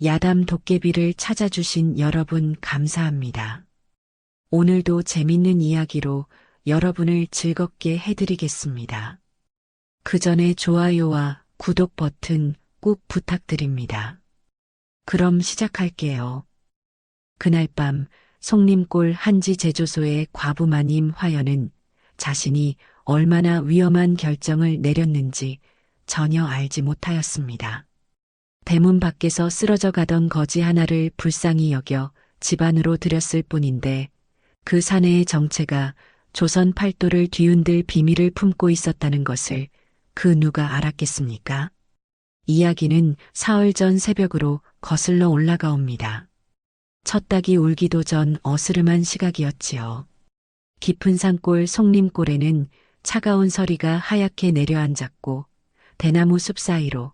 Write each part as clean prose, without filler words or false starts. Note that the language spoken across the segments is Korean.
야담 도깨비를 찾아주신 여러분 감사합니다. 오늘도 재밌는 이야기로 여러분을 즐겁게 해드리겠습니다. 그 전에 좋아요와 구독 버튼 꼭 부탁드립니다. 그럼 시작할게요. 그날 밤 송림골 한지 제조소의 과부 마님 화연은 자신이 얼마나 위험한 결정을 내렸는지 전혀 알지 못하였습니다. 대문 밖에서 쓰러져 가던 거지 하나를 불쌍히 여겨 집 안으로 들였을 뿐인데 그 사내의 정체가 조선 팔도를 뒤흔들 비밀을 품고 있었다는 것을 그 누가 알았겠습니까? 이야기는 사흘 전 새벽으로 거슬러 올라가옵니다. 첫 닭이 울기도 전 어스름한 시각이었지요. 깊은 산골 송림골에는 차가운 서리가 하얗게 내려앉았고 대나무 숲 사이로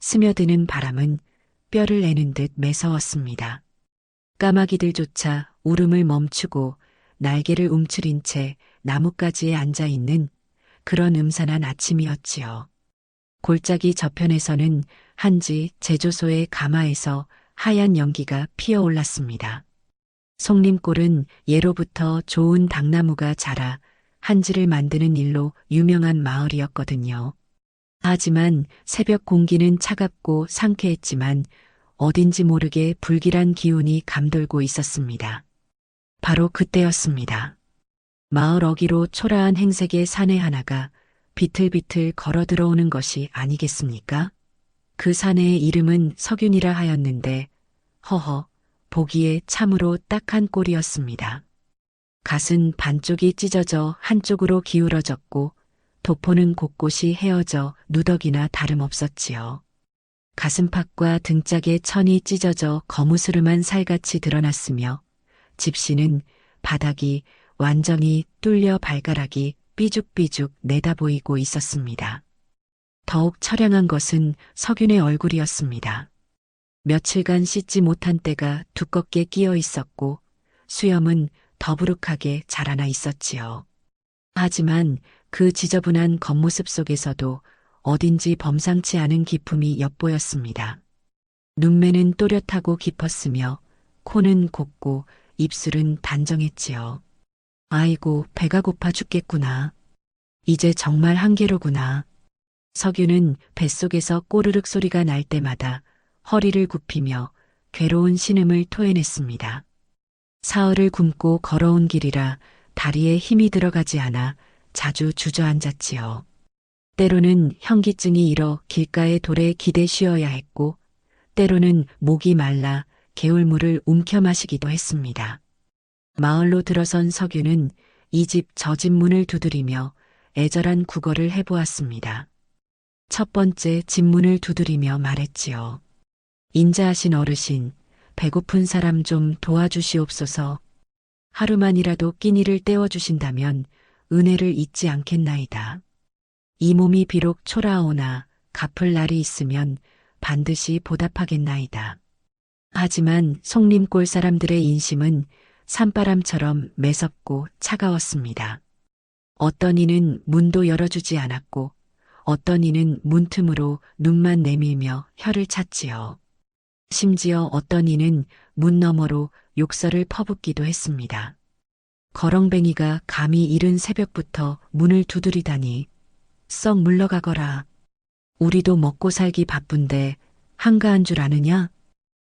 스며드는 바람은 뼈를 내는 듯 매서웠습니다. 까마귀들조차 울음을 멈추고 날개를 움츠린 채 나뭇가지에 앉아있는 그런 음산한 아침이었지요. 골짜기 저편에서는 한지 제조소의 가마에서 하얀 연기가 피어올랐습니다. 송림골은 예로부터 좋은 당나무가 자라 한지를 만드는 일로 유명한 마을이었거든요. 하지만 새벽 공기는 차갑고 상쾌했지만 어딘지 모르게 불길한 기운이 감돌고 있었습니다. 바로 그때였습니다. 마을 어귀로 초라한 행색의 사내 하나가 비틀비틀 걸어 들어오는 것이 아니겠습니까? 그 사내의 이름은 석윤이라 하였는데 허허 보기에 참으로 딱한 꼴이었습니다. 갓은 반쪽이 찢어져 한쪽으로 기울어졌고 도포는 곳곳이 헤어져 누더기나 다름없었지요. 가슴팍과 등짝에 천이 찢어져 거무스름한 살같이 드러났으며 집시는 바닥이 완전히 뚫려 발가락이 삐죽삐죽 내다보이고 있었습니다. 더욱 처량한 것은 석윤의 얼굴이었습니다. 며칠간 씻지 못한 때가 두껍게 끼어 있었고 수염은 더부룩하게 자라나 있었지요. 하지만 그 지저분한 겉모습 속에서도 어딘지 범상치 않은 기품이 엿보였습니다. 눈매는 또렷하고 깊었으며 코는 곱고 입술은 단정했지요. 아이고 배가 고파 죽겠구나. 이제 정말 한계로구나. 석유는 뱃속에서 꼬르륵 소리가 날 때마다 허리를 굽히며 괴로운 신음을 토해냈습니다. 사흘을 굶고 걸어온 길이라 다리에 힘이 들어가지 않아 자주 주저앉았지요. 때로는 현기증이 일어 길가의 돌에 기대 쉬어야 했고 때로는 목이 말라 개울물을 움켜 마시기도 했습니다. 마을로 들어선 석유는 이 집 저 집 문을 두드리며 애절한 구걸을 해보았습니다. 첫 번째 집 문을 두드리며 말했지요. 인자하신 어르신, 배고픈 사람 좀 도와주시옵소서. 하루만이라도 끼니를 때워주신다면 은혜를 잊지 않겠나이다. 이 몸이 비록 초라하오나 갚을 날이 있으면 반드시 보답하겠나이다. 하지만 송림골 사람들의 인심은 산바람처럼 매섭고 차가웠습니다. 어떤 이는 문도 열어주지 않았고 어떤 이는 문틈으로 눈만 내밀며 혀를 찼지요. 심지어 어떤 이는 문 너머로 욕설을 퍼붓기도 했습니다. 거렁뱅이가 감히 이른 새벽부터 문을 두드리다니 썩 물러가거라. 우리도 먹고 살기 바쁜데 한가한 줄 아느냐?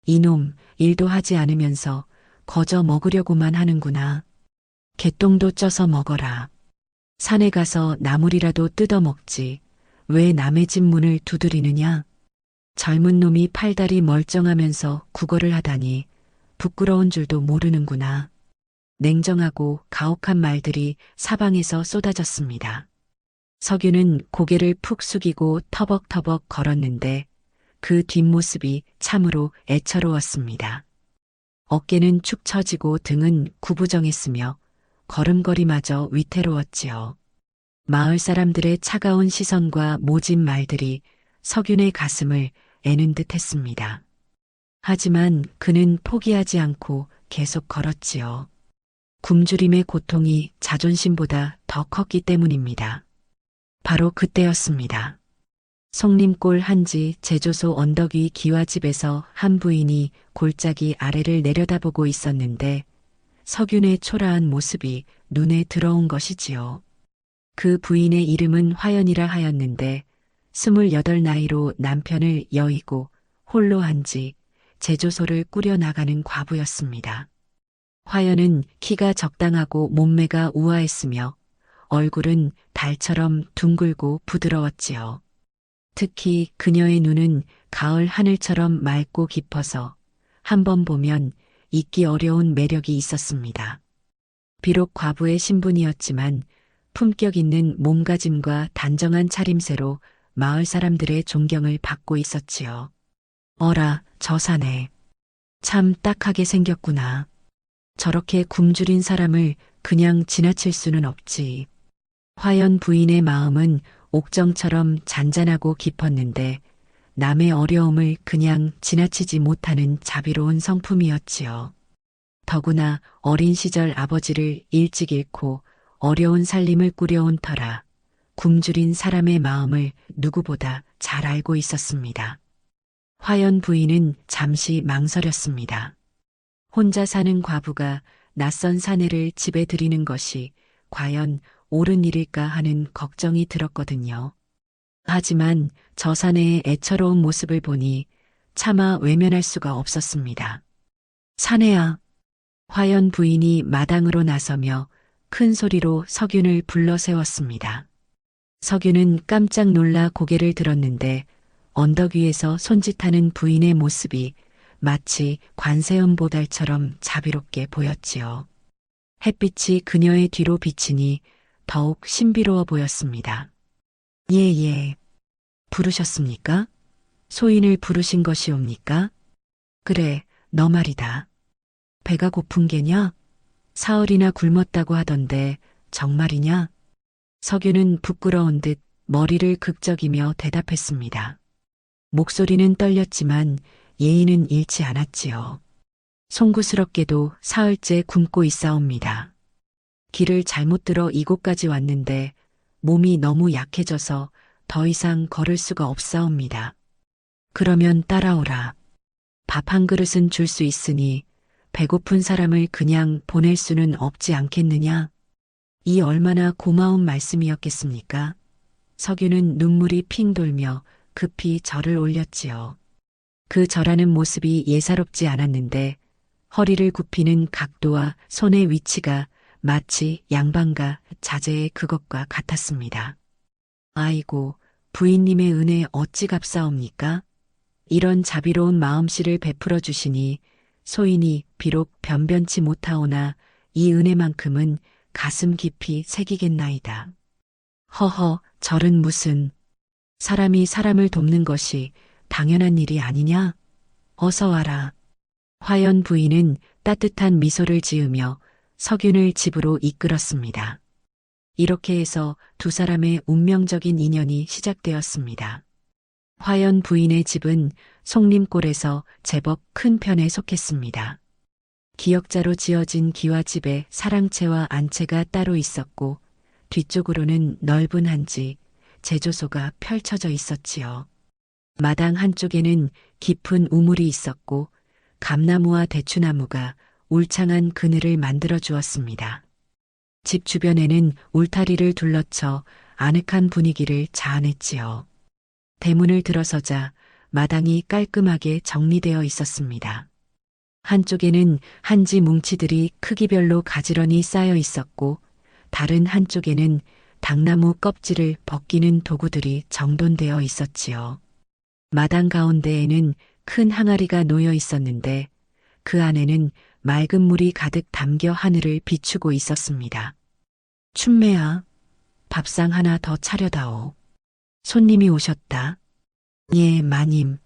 이놈 일도 하지 않으면서 거저 먹으려고만 하는구나. 개똥도 쪄서 먹어라. 산에 가서 나물이라도 뜯어 먹지. 왜 남의 집 문을 두드리느냐? 젊은 놈이 팔다리 멀쩡하면서 구걸을 하다니 부끄러운 줄도 모르는구나. 냉정하고 가혹한 말들이 사방에서 쏟아졌습니다. 석유는 고개를 푹 숙이고 터벅터벅 걸었는데 그 뒷모습이 참으로 애처로웠습니다. 어깨는 축 처지고 등은 구부정했으며 걸음걸이마저 위태로웠지요. 마을 사람들의 차가운 시선과 모진 말들이 석윤의 가슴을 애는 듯 했습니다. 하지만 그는 포기하지 않고 계속 걸었지요. 굶주림의 고통이 자존심보다 더 컸기 때문입니다. 바로 그때였습니다. 성림골 한지 제조소 언덕 위 기와집에서 한 부인이 골짜기 아래를 내려다보고 있었는데 석윤의 초라한 모습이 눈에 들어온 것이지요. 그 부인의 이름은 화연이라 하였는데 28 나이로 남편을 여의고 홀로 한지 제조소를 꾸려나가는 과부였습니다. 화연은 키가 적당하고 몸매가 우아했으며 얼굴은 달처럼 둥글고 부드러웠지요. 특히 그녀의 눈은 가을 하늘처럼 맑고 깊어서 한 번 보면 잊기 어려운 매력이 있었습니다. 비록 과부의 신분이었지만 품격 있는 몸가짐과 단정한 차림새로 마을 사람들의 존경을 받고 있었지요. 어라, 저 사내. 참 딱하게 생겼구나. 저렇게 굶주린 사람을 그냥 지나칠 수는 없지. 화연 부인의 마음은 옥정처럼 잔잔하고 깊었는데 남의 어려움을 그냥 지나치지 못하는 자비로운 성품이었지요. 더구나 어린 시절 아버지를 일찍 잃고 어려운 살림을 꾸려온 터라 굶주린 사람의 마음을 누구보다 잘 알고 있었습니다. 화연 부인은 잠시 망설였습니다. 혼자 사는 과부가 낯선 사내를 집에 들이는 것이 과연 옳은 일일까 하는 걱정이 들었거든요. 하지만 저 사내의 애처로운 모습을 보니 차마 외면할 수가 없었습니다. 사내야. 화연 부인이 마당으로 나서며 큰 소리로 석윤을 불러 세웠습니다. 석윤은 깜짝 놀라 고개를 들었는데 언덕 위에서 손짓하는 부인의 모습이 마치 관세음보달처럼 자비롭게 보였지요. 햇빛이 그녀의 뒤로 비치니 더욱 신비로워 보였습니다. 예. 부르셨습니까? 소인을 부르신 것이옵니까? 그래, 너 말이다. 배가 고픈 게냐? 사흘이나 굶었다고 하던데 정말이냐? 석유는 부끄러운 듯 머리를 극적이며 대답했습니다. 목소리는 떨렸지만 예의는 잃지 않았지요. 송구스럽게도 사흘째 굶고 있사옵니다. 길을 잘못 들어 이곳까지 왔는데 몸이 너무 약해져서 더 이상 걸을 수가 없사옵니다. 그러면 따라오라. 밥 한 그릇은 줄 수 있으니 배고픈 사람을 그냥 보낼 수는 없지 않겠느냐? 이 얼마나 고마운 말씀이었겠습니까? 석유는 눈물이 핑 돌며 급히 절을 올렸지요. 그 절하는 모습이 예사롭지 않았는데 허리를 굽히는 각도와 손의 위치가 마치 양반가 자제의 그것과 같았습니다. 아이고, 부인님의 은혜 어찌 갚사옵니까? 이런 자비로운 마음씨를 베풀어 주시니 소인이 비록 변변치 못하오나 이 은혜만큼은 가슴 깊이 새기겠나이다. 허허, 절은 무슨. 사람이 사람을 돕는 것이 당연한 일이 아니냐? 어서 와라. 화연 부인은 따뜻한 미소를 지으며 석윤을 집으로 이끌었습니다. 이렇게 해서 두 사람의 운명적인 인연이 시작되었습니다. 화연 부인의 집은 송림골에서 제법 큰 편에 속했습니다. 기역자로 지어진 기와집에 사랑채와 안채가 따로 있었고 뒤쪽으로는 넓은 한지, 제조소가 펼쳐져 있었지요. 마당 한쪽에는 깊은 우물이 있었고 감나무와 대추나무가 울창한 그늘을 만들어 주었습니다. 집 주변에는 울타리를 둘러쳐 아늑한 분위기를 자아냈지요. 대문을 들어서자 마당이 깔끔하게 정리되어 있었습니다. 한쪽에는 한지 뭉치들이 크기별로 가지런히 쌓여 있었고 다른 한쪽에는 당나무 껍질을 벗기는 도구들이 정돈되어 있었지요. 마당 가운데에는 큰 항아리가 놓여 있었는데 그 안에는 맑은 물이 가득 담겨 하늘을 비추고 있었습니다. 춘매야, 밥상 하나 더 차려다오. 손님이 오셨다. 예, 마님.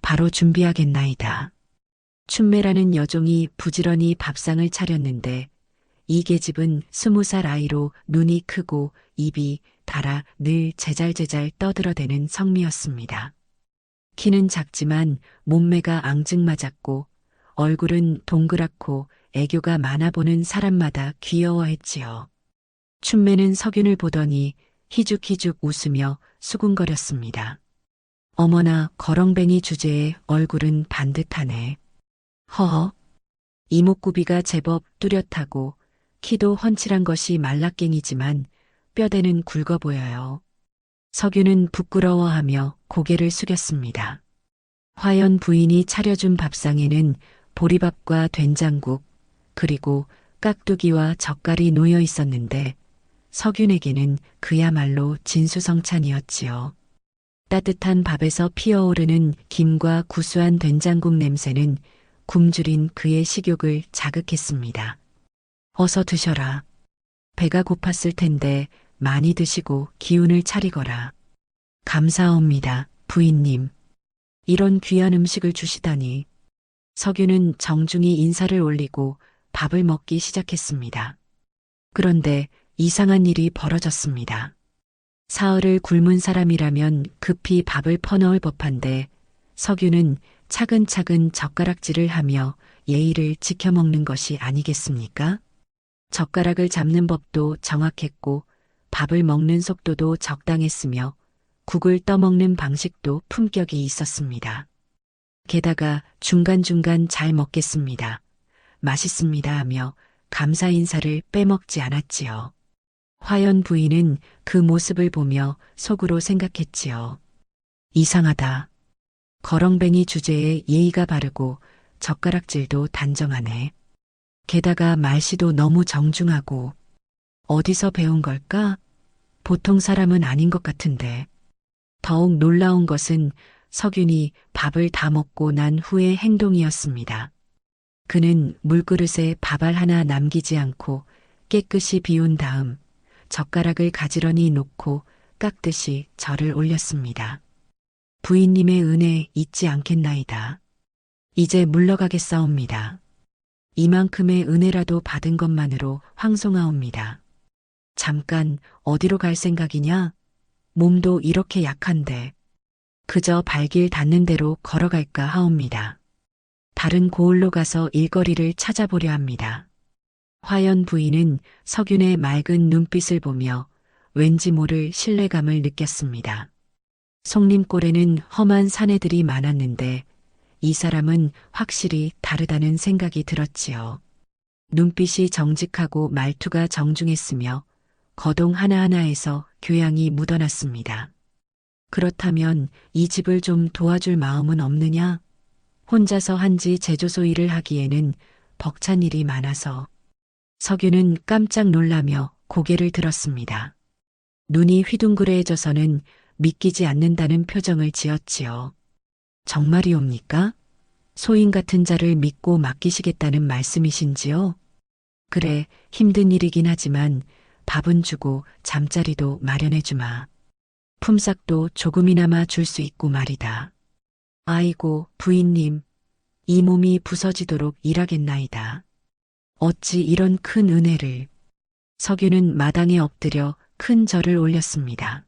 바로 준비하겠나이다. 춘매라는 여종이 부지런히 밥상을 차렸는데 이 계집은 20살 아이로 눈이 크고 입이 달아 늘 제잘제잘 떠들어대는 성미였습니다. 키는 작지만 몸매가 앙증맞았고 얼굴은 동그랗고 애교가 많아 보는 사람마다 귀여워했지요. 춘매는 석윤을 보더니 희죽희죽 웃으며 수군거렸습니다. 어머나 거렁뱅이 주제에 얼굴은 반듯하네. 허허. 이목구비가 제법 뚜렷하고 키도 훤칠한 것이 말라깽이지만 뼈대는 굵어 보여요. 석유는 부끄러워하며 고개를 숙였습니다. 화연 부인이 차려준 밥상에는 보리밥과 된장국, 그리고 깍두기와 젓갈이 놓여 있었는데 석윤에게는 그야말로 진수성찬이었지요. 따뜻한 밥에서 피어오르는 김과 구수한 된장국 냄새는 굶주린 그의 식욕을 자극했습니다. 어서 드셔라. 배가 고팠을 텐데 많이 드시고 기운을 차리거라. 감사합니다, 부인님. 이런 귀한 음식을 주시다니. 석유는 정중히 인사를 올리고 밥을 먹기 시작했습니다. 그런데 이상한 일이 벌어졌습니다. 사흘을 굶은 사람이라면 급히 밥을 퍼넣을 법한데 석유는 차근차근 젓가락질을 하며 예의를 지켜먹는 것이 아니겠습니까? 젓가락을 잡는 법도 정확했고 밥을 먹는 속도도 적당했으며 국을 떠먹는 방식도 품격이 있었습니다. 게다가 중간중간 잘 먹겠습니다. 맛있습니다 하며 감사 인사를 빼먹지 않았지요. 화연 부인은 그 모습을 보며 속으로 생각했지요. 이상하다. 거렁뱅이 주제에 예의가 바르고 젓가락질도 단정하네. 게다가 말씨도 너무 정중하고 어디서 배운 걸까? 보통 사람은 아닌 것 같은데. 더욱 놀라운 것은 석윤이 밥을 다 먹고 난 후의 행동이었습니다. 그는 물그릇에 밥알 하나 남기지 않고 깨끗이 비운 다음 젓가락을 가지런히 놓고 깎듯이 절을 올렸습니다. 부인님의 은혜 잊지 않겠나이다. 이제 물러가겠사옵니다. 이만큼의 은혜라도 받은 것만으로 황송하옵니다. 잠깐 어디로 갈 생각이냐? 몸도 이렇게 약한데 그저 발길 닿는 대로 걸어갈까 하옵니다. 다른 고을로 가서 일거리를 찾아보려 합니다. 화연 부인은 석윤의 맑은 눈빛을 보며 왠지 모를 신뢰감을 느꼈습니다. 송림골에는 험한 사내들이 많았는데 이 사람은 확실히 다르다는 생각이 들었지요. 눈빛이 정직하고 말투가 정중했으며 거동 하나하나에서 교양이 묻어났습니다. 그렇다면 이 집을 좀 도와줄 마음은 없느냐? 혼자서 한지 제조소 일을 하기에는 벅찬 일이 많아서. 석유는 깜짝 놀라며 고개를 들었습니다. 눈이 휘둥그레해져서는 믿기지 않는다는 표정을 지었지요. 정말이옵니까? 소인 같은 자를 믿고 맡기시겠다는 말씀이신지요? 그래, 힘든 일이긴 하지만 밥은 주고 잠자리도 마련해주마. 품삯도 조금이나마 줄 수 있고 말이다. 아이고, 부인님, 이 몸이 부서지도록 일하겠나이다. 어찌 이런 큰 은혜를. 석유는 마당에 엎드려 큰 절을 올렸습니다.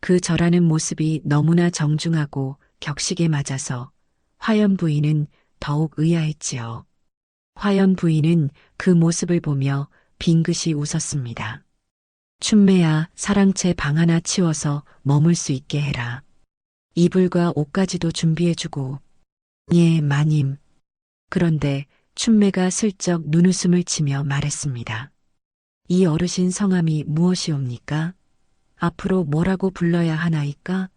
그 절하는 모습이 너무나 정중하고 격식에 맞아서 화연 부인은 더욱 의아했지요. 화연 부인은 그 모습을 보며 빙긋이 웃었습니다. 춘매야, 사랑채 방 하나 치워서 머물 수 있게 해라. 이불과 옷까지도 준비해주고. 예, 마님. 그런데 춘매가 슬쩍 눈웃음을 치며 말했습니다. 이 어르신 성함이 무엇이옵니까? 앞으로 뭐라고 불러야 하나이까?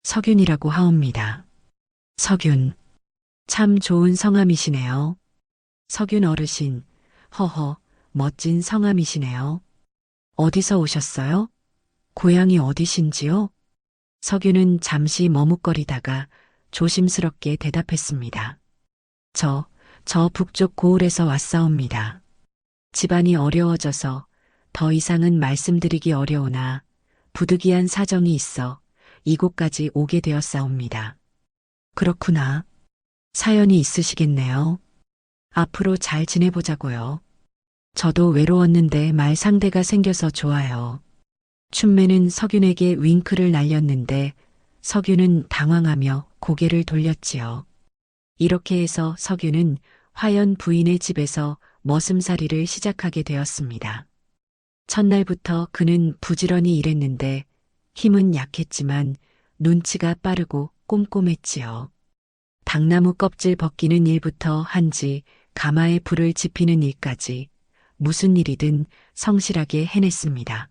석윤이라고 하옵니다. 석윤. 참 좋은 성함이시네요. 석윤 어르신. 허허, 멋진 성함이시네요. 어디서 오셨어요? 고향이 어디신지요? 석윤은 잠시 머뭇거리다가 조심스럽게 대답했습니다. 저 북쪽 고을에서 왔사옵니다. 집안이 어려워져서 더 이상은 말씀드리기 어려우나 부득이한 사정이 있어 이곳까지 오게 되었사옵니다. 그렇구나. 사연이 있으시겠네요. 앞으로 잘 지내보자고요. 저도 외로웠는데 말 상대가 생겨서 좋아요. 춘매는 석윤에게 윙크를 날렸는데 석윤은 당황하며 고개를 돌렸지요. 이렇게 해서 석윤은 화연 부인의 집에서 머슴살이를 시작하게 되었습니다. 첫날부터 그는 부지런히 일했는데 힘은 약했지만 눈치가 빠르고 꼼꼼했지요. 당나무 껍질 벗기는 일부터 한지 가마에 불을 지피는 일까지 무슨 일이든 성실하게 해냈습니다.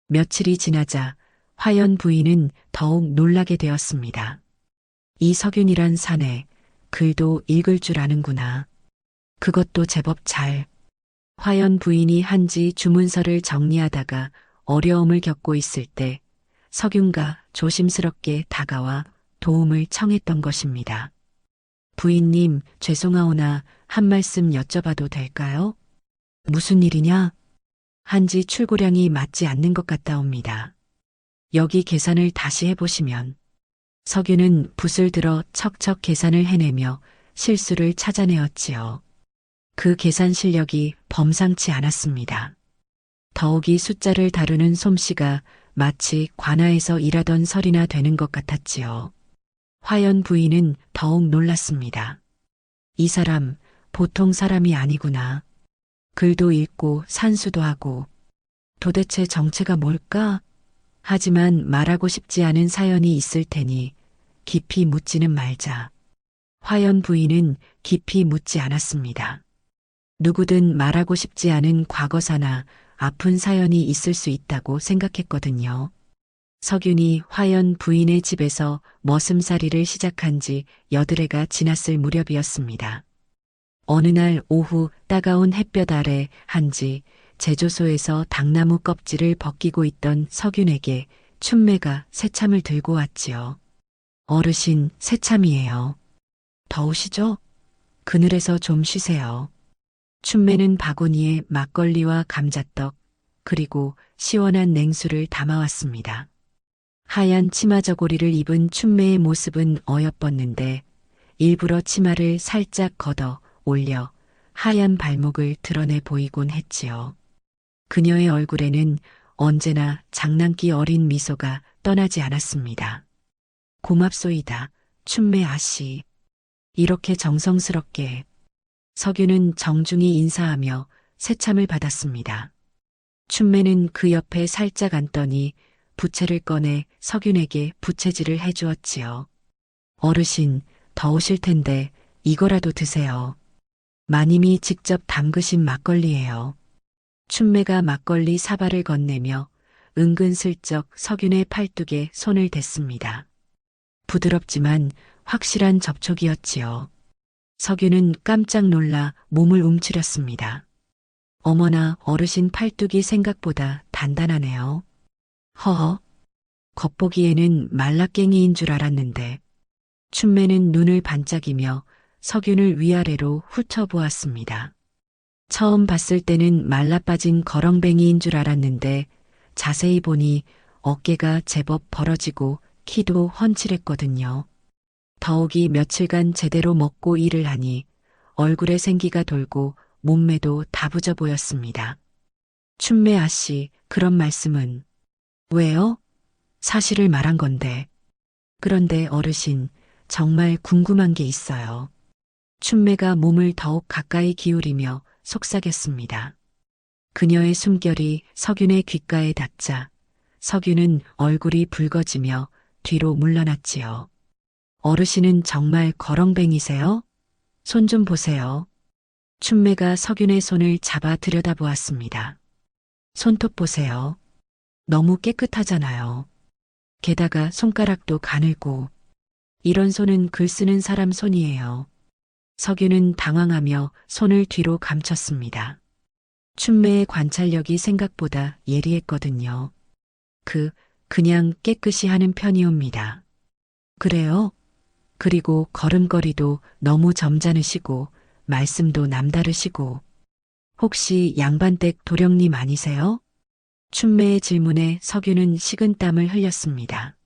며칠이 지나자 화연 부인은 더욱 놀라게 되었습니다. 이 석윤이란 사내 글도 읽을 줄 아는구나. 그것도 제법 잘. 화연 부인이 한지 주문서를 정리하다가 어려움을 겪고 있을 때 석윤가 조심스럽게 다가와 도움을 청했던 것입니다. 부인님, 죄송하오나 한 말씀 여쭤봐도 될까요? 무슨 일이냐? 한지 출고량이 맞지 않는 것 같다옵니다. 여기 계산을 다시 해보시면. 석유는 붓을 들어 척척 계산을 해내며 실수를 찾아내었지요. 그 계산 실력이 범상치 않았습니다. 더욱이 숫자를 다루는 솜씨가 마치 관아에서 일하던 설이나 되는 것 같았지요. 화연 부인은 더욱 놀랐습니다. 이 사람 보통 사람이 아니구나. 글도 읽고 산수도 하고 도대체 정체가 뭘까? 하지만 말하고 싶지 않은 사연이 있을 테니 깊이 묻지는 말자. 화연 부인은 깊이 묻지 않았습니다. 누구든 말하고 싶지 않은 과거사나 아픈 사연이 있을 수 있다고 생각했거든요. 석윤이 화연 부인의 집에서 머슴살이를 시작한 지 여드레가 지났을 무렵이었습니다. 어느 날 오후 따가운 햇볕 아래 한지 제조소에서 당나무 껍질을 벗기고 있던 석윤에게 춘매가 새참을 들고 왔지요. 어르신, 새참이에요. 더우시죠? 그늘에서 좀 쉬세요. 춘매는 바구니에 막걸리와 감자떡, 그리고 시원한 냉수를 담아왔습니다. 하얀 치마 저고리를 입은 춘매의 모습은 어여뻤는데 일부러 치마를 살짝 걷어 올려 하얀 발목을 드러내 보이곤 했지요. 그녀의 얼굴에는 언제나 장난기 어린 미소가 떠나지 않았습니다. 고맙소이다, 춘매 아씨. 이렇게 정성스럽게. 석유는 정중히 인사하며 새참을 받았습니다. 춘매는 그 옆에 살짝 앉더니 부채를 꺼내 석윤에게 부채질을 해주었지요. 어르신, 더우실 텐데 이거라도 드세요. 마님이 직접 담그신 막걸리예요. 춘매가 막걸리 사발을 건네며 은근슬쩍 석윤의 팔뚝에 손을 댔습니다. 부드럽지만 확실한 접촉이었지요. 석윤은 깜짝 놀라 몸을 움츠렸습니다. 어머나, 어르신 팔뚝이 생각보다 단단하네요. 허허, 겉보기에는 말라깽이인 줄 알았는데. 춘매는 눈을 반짝이며 석윤을 위아래로 훑어보았습니다. 처음 봤을 때는 말라빠진 거렁뱅이인 줄 알았는데 자세히 보니 어깨가 제법 벌어지고 키도 훤칠했거든요. 더욱이 며칠간 제대로 먹고 일을 하니 얼굴에 생기가 돌고 몸매도 다부져 보였습니다. 춘매 아씨, 그런 말씀은. 왜요? 사실을 말한 건데. 그런데 어르신, 정말 궁금한 게 있어요. 춘매가 몸을 더욱 가까이 기울이며 속삭였습니다. 그녀의 숨결이 석윤의 귓가에 닿자 석윤은 얼굴이 붉어지며 뒤로 물러났지요. 어르신은 정말 거렁뱅이세요? 손 좀 보세요. 춘매가 석윤의 손을 잡아 들여다보았습니다. 손톱 보세요. 너무 깨끗하잖아요. 게다가 손가락도 가늘고. 이런 손은 글 쓰는 사람 손이에요. 석윤은 당황하며 손을 뒤로 감췄습니다. 춘매의 관찰력이 생각보다 예리했거든요. 그냥 깨끗이 하는 편이옵니다. 그래요? 그리고 걸음걸이도 너무 점잖으시고 말씀도 남다르시고. 혹시 양반댁 도령님 아니세요? 춘매의 질문에 석윤은 식은땀을 흘렸습니다.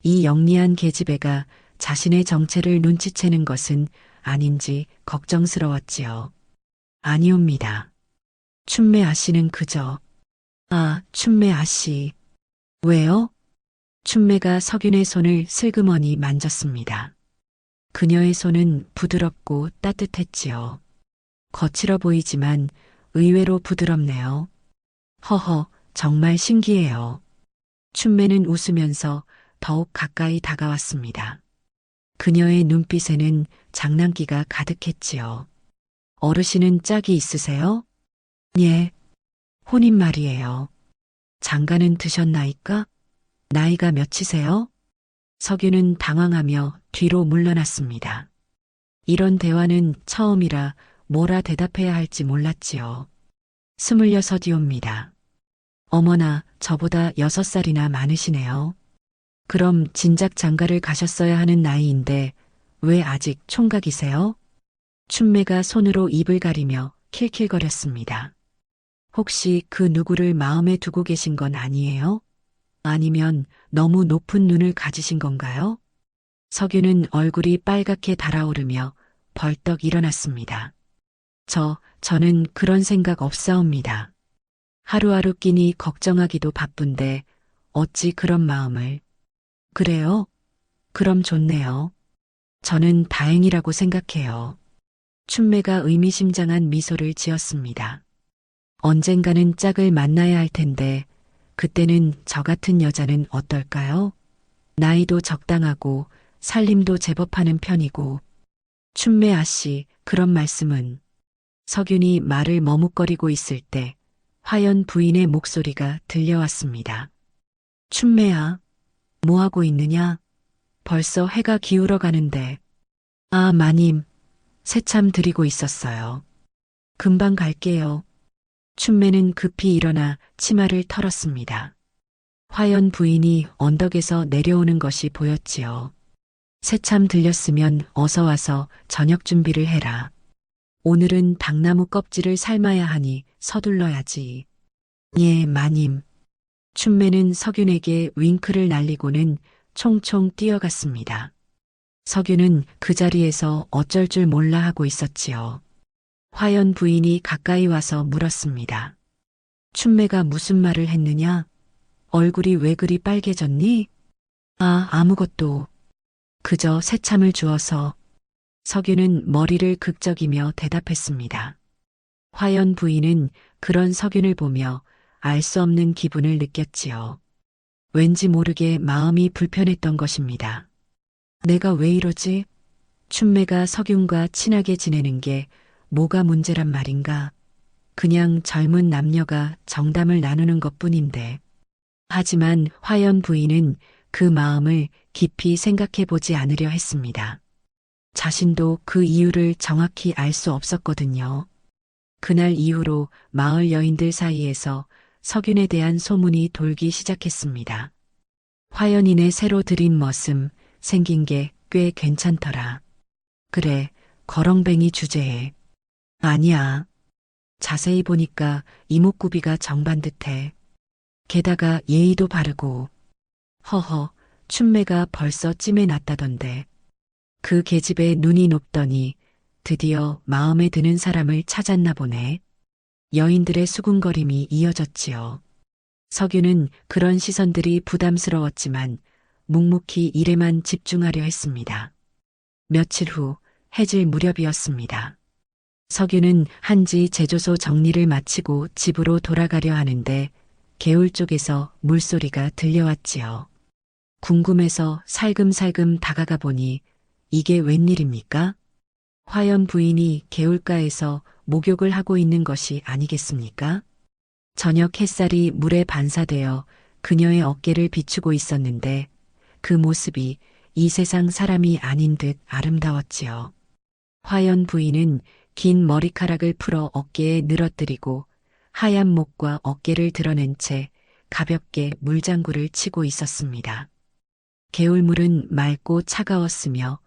이 영리한 계집애가 자신의 정체를 눈치채는 것은 아닌지 걱정스러웠지요. 아니옵니다. 춘매 아씨는 그저. 아, 춘매 아씨. 왜요? 춘매가 석윤의 손을 슬그머니 만졌습니다. 그녀의 손은 부드럽고 따뜻했지요. 거칠어 보이지만 의외로 부드럽네요. 허허, 정말 신기해요. 춘매는 웃으면서 더욱 가까이 다가왔습니다. 그녀의 눈빛에는 장난기가 가득했지요. 어르신은 짝이 있으세요? 예, 혼인 말이에요. 장가는 드셨나이까? 나이가 몇이세요? 석유는 당황하며 뒤로 물러났습니다. 이런 대화는 처음이라 뭐라 대답해야 할지 몰랐지요. 26이옵니다. 어머나, 저보다 6살이나 많으시네요. 그럼 진작 장가를 가셨어야 하는 나이인데 왜 아직 총각이세요? 춘매가 손으로 입을 가리며 킬킬거렸습니다. 혹시 그 누구를 마음에 두고 계신 건 아니에요? 아니면 너무 높은 눈을 가지신 건가요? 석유는 얼굴이 빨갛게 달아오르며 벌떡 일어났습니다. 저는 그런 생각 없사옵니다. 하루하루 끼니 걱정하기도 바쁜데 어찌 그런 마음을. 그래요? 그럼 좋네요. 저는 다행이라고 생각해요. 춘매가 의미심장한 미소를 지었습니다. 언젠가는 짝을 만나야 할 텐데 그때는 저 같은 여자는 어떨까요? 나이도 적당하고 살림도 제법 하는 편이고. 춘매 아씨, 그런 말씀은. 석윤이 말을 머뭇거리고 있을 때 화연 부인의 목소리가 들려왔습니다. 춘매야, 뭐하고 있느냐? 벌써 해가 기울어 가는데. 아, 마님, 새참 드리고 있었어요. 금방 갈게요. 춘매는 급히 일어나 치마를 털었습니다. 화연 부인이 언덕에서 내려오는 것이 보였지요. 새참 들렸으면 어서 와서 저녁 준비를 해라. 오늘은 당나무 껍질을 삶아야 하니 서둘러야지. 예, 마님. 춘매는 석윤에게 윙크를 날리고는 총총 뛰어갔습니다. 석윤은 그 자리에서 어쩔 줄 몰라 하고 있었지요. 화연 부인이 가까이 와서 물었습니다. 춘매가 무슨 말을 했느냐? 얼굴이 왜 그리 빨개졌니? 아, 아무것도. 그저 새참을 주어서. 석윤은 머리를 극적이며 대답했습니다. 화연 부인은 그런 석윤을 보며 알 수 없는 기분을 느꼈지요. 왠지 모르게 마음이 불편했던 것입니다. 내가 왜 이러지? 춘매가 석윤과 친하게 지내는 게 뭐가 문제란 말인가? 그냥 젊은 남녀가 정담을 나누는 것뿐인데. 하지만 화연 부인은 그 마음을 깊이 생각해 보지 않으려 했습니다. 자신도 그 이유를 정확히 알 수 없었거든요. 그날 이후로 마을 여인들 사이에서 석윤에 대한 소문이 돌기 시작했습니다. 화연이네 새로 들인 머슴, 생긴 게 꽤 괜찮더라. 그래, 거렁뱅이 주제에. 아니야. 자세히 보니까 이목구비가 정반듯해. 게다가 예의도 바르고. 허허, 춘매가 벌써 찜해 놨다던데. 그 계집에 눈이 높더니 드디어 마음에 드는 사람을 찾았나 보네. 여인들의 수군거림이 이어졌지요. 석유는 그런 시선들이 부담스러웠지만 묵묵히 일에만 집중하려 했습니다. 며칠 후 해질 무렵이었습니다. 석유는 한지 제조소 정리를 마치고 집으로 돌아가려 하는데 개울 쪽에서 물소리가 들려왔지요. 궁금해서 살금살금 다가가 보니 이게 웬일입니까? 화연 부인이 개울가에서 목욕을 하고 있는 것이 아니겠습니까? 저녁 햇살이 물에 반사되어 그녀의 어깨를 비추고 있었는데 그 모습이 이 세상 사람이 아닌 듯 아름다웠지요. 화연 부인은 긴 머리카락을 풀어 어깨에 늘어뜨리고 하얀 목과 어깨를 드러낸 채 가볍게 물장구를 치고 있었습니다. 개울물은 맑고 차가웠으며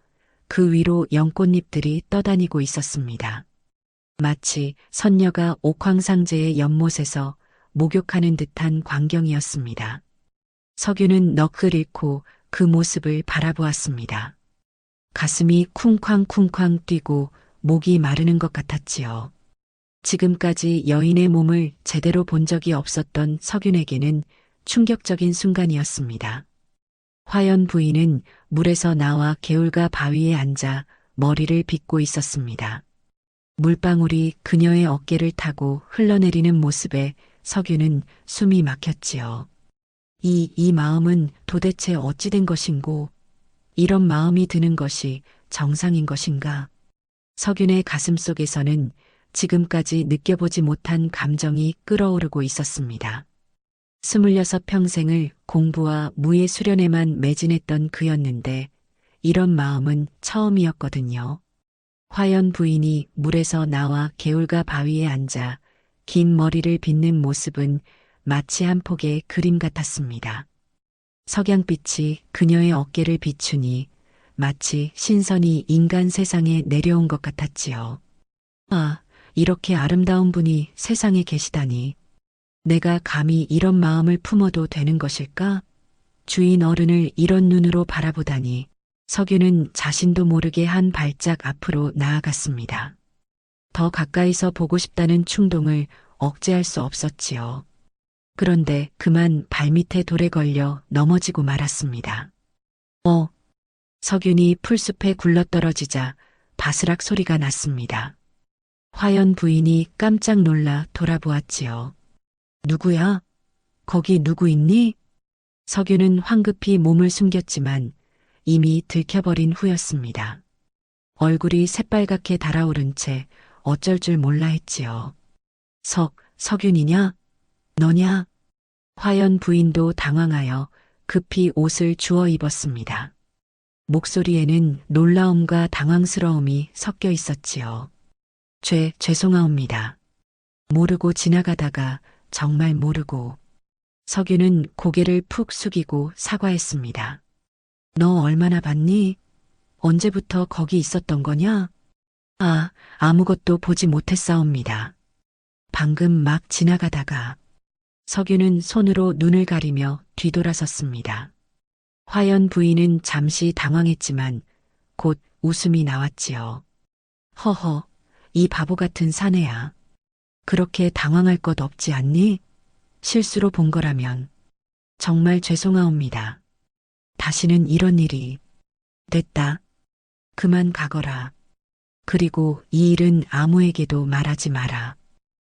그 위로 연꽃잎들이 떠다니고 있었습니다. 마치 선녀가 옥황상제의 연못에서 목욕하는 듯한 광경이었습니다. 석유는 넋을 잃고 그 모습을 바라보았습니다. 가슴이 쿵쾅쿵쾅 뛰고 목이 마르는 것 같았지요. 지금까지 여인의 몸을 제대로 본 적이 없었던 석윤에게는 충격적인 순간이었습니다. 화연 부인은 물에서 나와 개울가 바위에 앉아 머리를 빗고 있었습니다. 물방울이 그녀의 어깨를 타고 흘러내리는 모습에 석유는 숨이 막혔지요. 이 마음은 도대체 어찌 된 것인고, 이런 마음이 드는 것이 정상인 것인가? 석윤의 가슴 속에서는 지금까지 느껴보지 못한 감정이 끓어오르고 있었습니다. 26 평생을 공부와 무예 수련에만 매진했던 그였는데 이런 마음은 처음이었거든요. 화연 부인이 물에서 나와 개울가 바위에 앉아 긴 머리를 빗는 모습은 마치 한 폭의 그림 같았습니다. 석양빛이 그녀의 어깨를 비추니 마치 신선이 인간 세상에 내려온 것 같았지요. 아, 이렇게 아름다운 분이 세상에 계시다니. 내가 감히 이런 마음을 품어도 되는 것일까? 주인 어른을 이런 눈으로 바라보다니 석유는 자신도 모르게 한 발짝 앞으로 나아갔습니다. 더 가까이서 보고 싶다는 충동을 억제할 수 없었지요. 그런데 그만 발밑에 돌에 걸려 넘어지고 말았습니다. 석윤이 풀숲에 굴러떨어지자 바스락 소리가 났습니다. 화연 부인이 깜짝 놀라 돌아보았지요. 누구야? 거기 누구 있니? 석윤은 황급히 몸을 숨겼지만 이미 들켜버린 후였습니다. 얼굴이 새빨갛게 달아오른 채 어쩔 줄 몰라 했지요. 석윤이냐? 너냐? 화연 부인도 당황하여 급히 옷을 주워 입었습니다. 목소리에는 놀라움과 당황스러움이 섞여 있었지요. 죄송하옵니다. 모르고 지나가다가 정말 모르고. 석유는 고개를 푹 숙이고 사과했습니다. 너 얼마나 봤니? 언제부터 거기 있었던 거냐? 아무것도 보지 못했사옵니다. 방금 막 지나가다가. 석유는 손으로 눈을 가리며 뒤돌아섰습니다. 화연 부인은 잠시 당황했지만 곧 웃음이 나왔지요. 허허, 이 바보 같은 사내야. 그렇게 당황할 것 없지 않니? 실수로 본 거라면. 정말 죄송하옵니다. 다시는 이런 일이. 됐다. 그만 가거라. 그리고 이 일은 아무에게도 말하지 마라.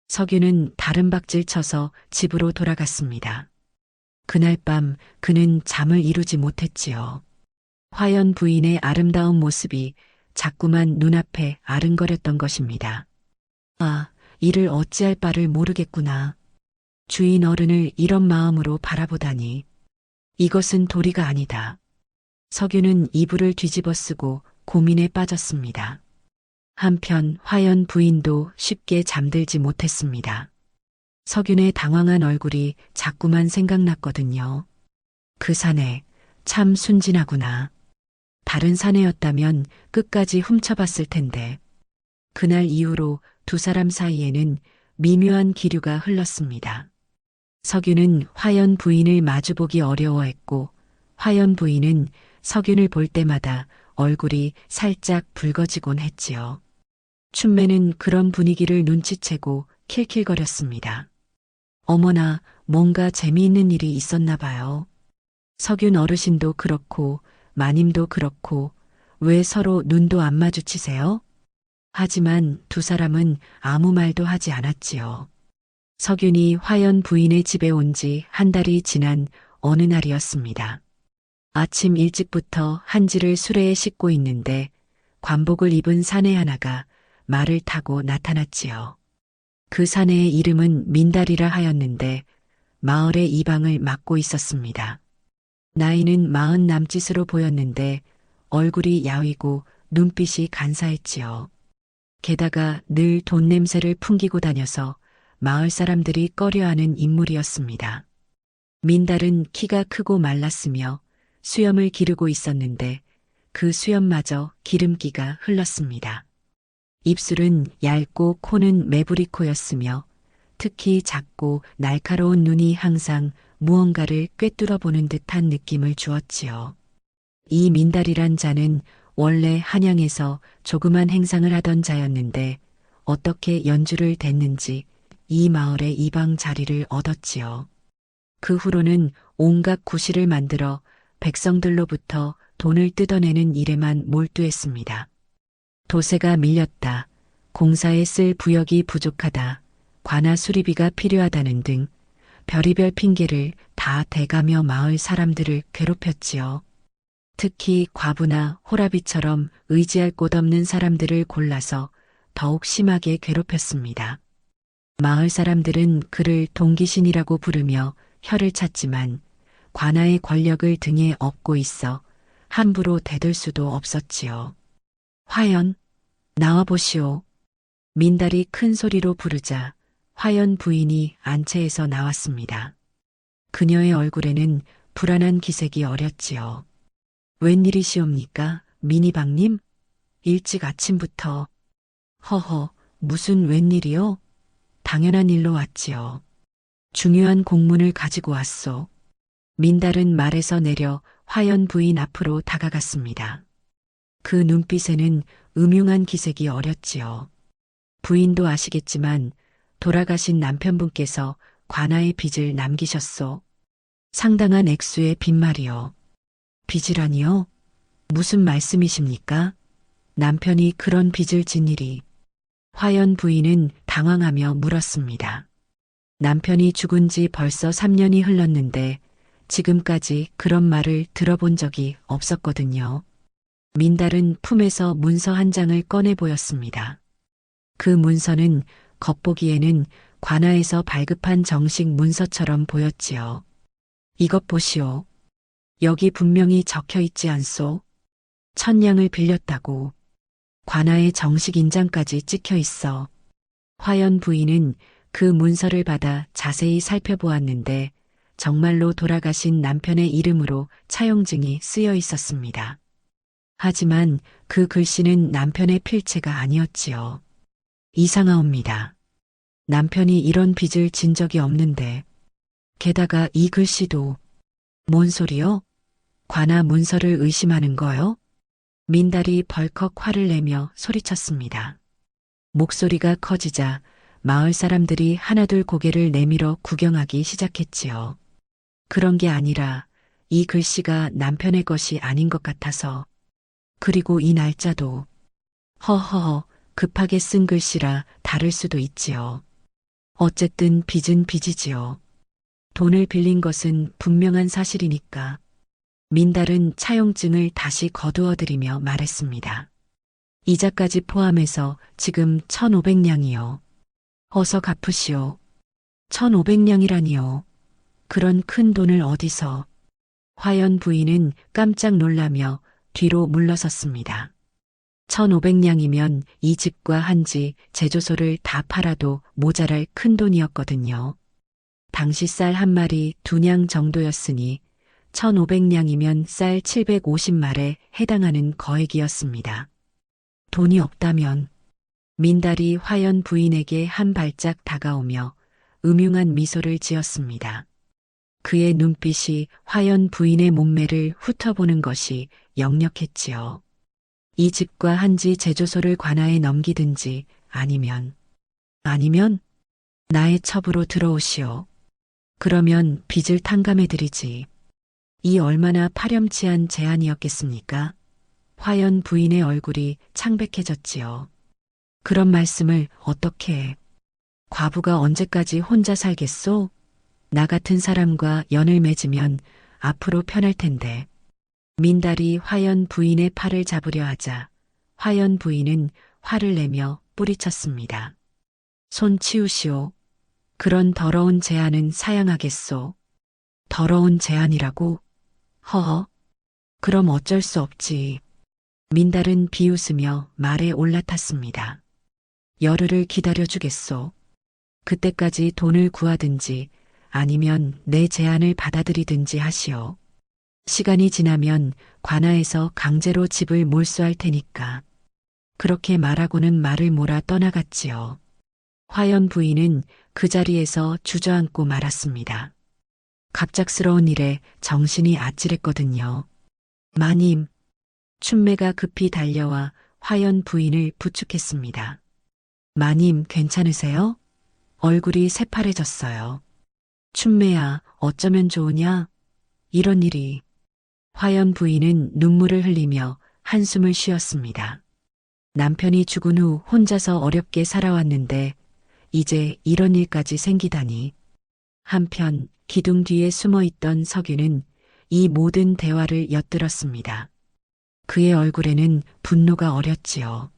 석유는 다른 박질 쳐서 집으로 돌아갔습니다. 그날 밤 그는 잠을 이루지 못했지요. 화연 부인의 아름다운 모습이 자꾸만 눈앞에 아른거렸던 것입니다. 이를 어찌할 바를 모르겠구나. 주인 어른을 이런 마음으로 바라보다니. 이것은 도리가 아니다. 석유는 이불을 뒤집어 쓰고 고민에 빠졌습니다. 한편 화연 부인도 쉽게 잠들지 못했습니다. 석윤의 당황한 얼굴이 자꾸만 생각났거든요. 그 사내 참 순진하구나. 다른 사내였다면 끝까지 훔쳐봤을 텐데. 그날 이후로 두 사람 사이에는 미묘한 기류가 흘렀습니다. 석윤은 화연 부인을 마주보기 어려워했고 화연 부인은 석윤을 볼 때마다 얼굴이 살짝 붉어지곤 했지요. 춘매는 그런 분위기를 눈치채고 킬킬거렸습니다. 어머나, 뭔가 재미있는 일이 있었나 봐요. 석윤 어르신도 그렇고 마님도 그렇고 왜 서로 눈도 안 마주치세요? 하지만 두 사람은 아무 말도 하지 않았지요. 석윤이 화연 부인의 집에 온 지 한 달이 지난 어느 날이었습니다. 아침 일찍부터 한지를 수레에 싣고 있는데 관복을 입은 사내 하나가 말을 타고 나타났지요. 그 사내의 이름은 민달이라 하였는데 마을의 이방을 맡고 있었습니다. 나이는 40 남짓으로 보였는데 얼굴이 야위고 눈빛이 간사했지요. 게다가 늘 돈 냄새를 풍기고 다녀서 마을 사람들이 꺼려하는 인물이었습니다. 민달은 키가 크고 말랐으며 수염을 기르고 있었는데 그 수염마저 기름기가 흘렀습니다. 입술은 얇고 코는 매부리 코였으며 특히 작고 날카로운 눈이 항상 무언가를 꿰뚫어 보는 듯한 느낌을 주었지요. 이 민달이란 자는 원래 한양에서 조그만 행상을 하던 자였는데 어떻게 연주를 댔는지 이 마을의 이방 자리를 얻었지요. 그 후로는 온갖 구실을 만들어 백성들로부터 돈을 뜯어내는 일에만 몰두했습니다. 도세가 밀렸다. 공사에 쓸 부역이 부족하다. 관아 수리비가 필요하다는 등 별의별 핑계를 다 다 돼가며 마을 사람들을 괴롭혔지요. 특히 과부나 호라비처럼 의지할 곳 없는 사람들을 골라서 더욱 심하게 괴롭혔습니다. 마을 사람들은 그를 동기신이라고 부르며 혀를 찼지만 관아의 권력을 등에 업고 있어 함부로 대들 수도 없었지요. 화연, 나와보시오. 민달이 큰 소리로 부르자 화연 부인이 안채에서 나왔습니다. 그녀의 얼굴에는 불안한 기색이 어렸지요. 웬일이시옵니까, 민희방님? 일찍 아침부터. 허허, 무슨 웬일이요? 당연한 일로 왔지요. 중요한 공문을 가지고 왔소. 민달은 말에서 내려 화연 부인 앞으로 다가갔습니다. 그 눈빛에는 음흉한 기색이 어렸지요. 부인도 아시겠지만 돌아가신 남편분께서 관아의 빚을 남기셨소. 상당한 액수의 빚말이요. 빚이라니요? 무슨 말씀이십니까? 남편이 그런 빚을 진 일이. 화연 부인은 당황하며 물었습니다. 남편이 죽은 지 벌써 3년이 흘렀는데 지금까지 그런 말을 들어본 적이 없었거든요. 민달은 품에서 문서 한 장을 꺼내 보였습니다. 그 문서는 겉보기에는 관아에서 발급한 정식 문서처럼 보였지요. 이것 보시오. 여기 분명히 적혀 있지 않소? 1000냥을 빌렸다고. 관아의 정식 인장까지 찍혀 있어. 화연 부인은 그 문서를 받아 자세히 살펴보았는데 정말로 돌아가신 남편의 이름으로 차용증이 쓰여 있었습니다. 하지만 그 글씨는 남편의 필체가 아니었지요. 이상하옵니다. 남편이 이런 빚을 진 적이 없는데 게다가 이 글씨도. 뭔 소리요? 관아 문서를 의심하는 거요? 민달이 벌컥 화를 내며 소리쳤습니다. 목소리가 커지자 마을 사람들이 하나둘 고개를 내밀어 구경하기 시작했지요. 그런 게 아니라 이 글씨가 남편의 것이 아닌 것 같아서. 그리고 이 날짜도. 허허허, 급하게 쓴 글씨라 다를 수도 있지요. 어쨌든 빚은 빚이지요. 돈을 빌린 것은 분명한 사실이니까. 민달은 차용증을 다시 거두어드리며 말했습니다. 이자까지 포함해서 지금 1500냥이요. 어서 갚으시오. 1500냥이라니요. 그런 큰 돈을 어디서. 화연 부인은 깜짝 놀라며 뒤로 물러섰습니다. 1500냥이면 이 집과 한지 제조소를 다 팔아도 모자랄 큰 돈이었거든요. 당시 쌀 한 마리 2냥 정도였으니 1500냥이면 쌀 750말에 해당하는 거액이었습니다. 돈이 없다면. 민달이 화연 부인에게 한 발짝 다가오며 음흉한 미소를 지었습니다. 그의 눈빛이 화연 부인의 몸매를 훑어보는 것이 역력했지요. 이 집과 한지 제조소를 관아에 넘기든지 아니면 나의 첩으로 들어오시오. 그러면 빚을 탕감해드리지. 이 얼마나 파렴치한 제안이었겠습니까? 화연 부인의 얼굴이 창백해졌지요. 그런 말씀을 어떻게 해. 과부가 언제까지 혼자 살겠소? 나 같은 사람과 연을 맺으면 앞으로 편할 텐데. 민달이 화연 부인의 팔을 잡으려 하자 화연 부인은 화를 내며 뿌리쳤습니다. 손 치우시오. 그런 더러운 제안은 사양하겠소. 더러운 제안이라고? 허허. 그럼 어쩔 수 없지. 민달은 비웃으며 말에 올라탔습니다. 열흘을 기다려주겠소. 그때까지 돈을 구하든지 아니면 내 제안을 받아들이든지 하시오. 시간이 지나면 관아에서 강제로 집을 몰수할 테니까. 그렇게 말하고는 말을 몰아 떠나갔지요. 화연 부인은 그 자리에서 주저앉고 말았습니다. 갑작스러운 일에 정신이 아찔했거든요. 마님. 춘매가 급히 달려와 화연 부인을 부축했습니다. 마님 괜찮으세요? 얼굴이 새파래졌어요. 춘매야 어쩌면 좋으냐? 이런 일이. 화연 부인은 눈물을 흘리며 한숨을 쉬었습니다. 남편이 죽은 후 혼자서 어렵게 살아왔는데 이제 이런 일까지 생기다니. 한편 기둥 뒤에 숨어 있던 석유는 이 모든 대화를 엿들었습니다. 그의 얼굴에는 분노가 어렸지요.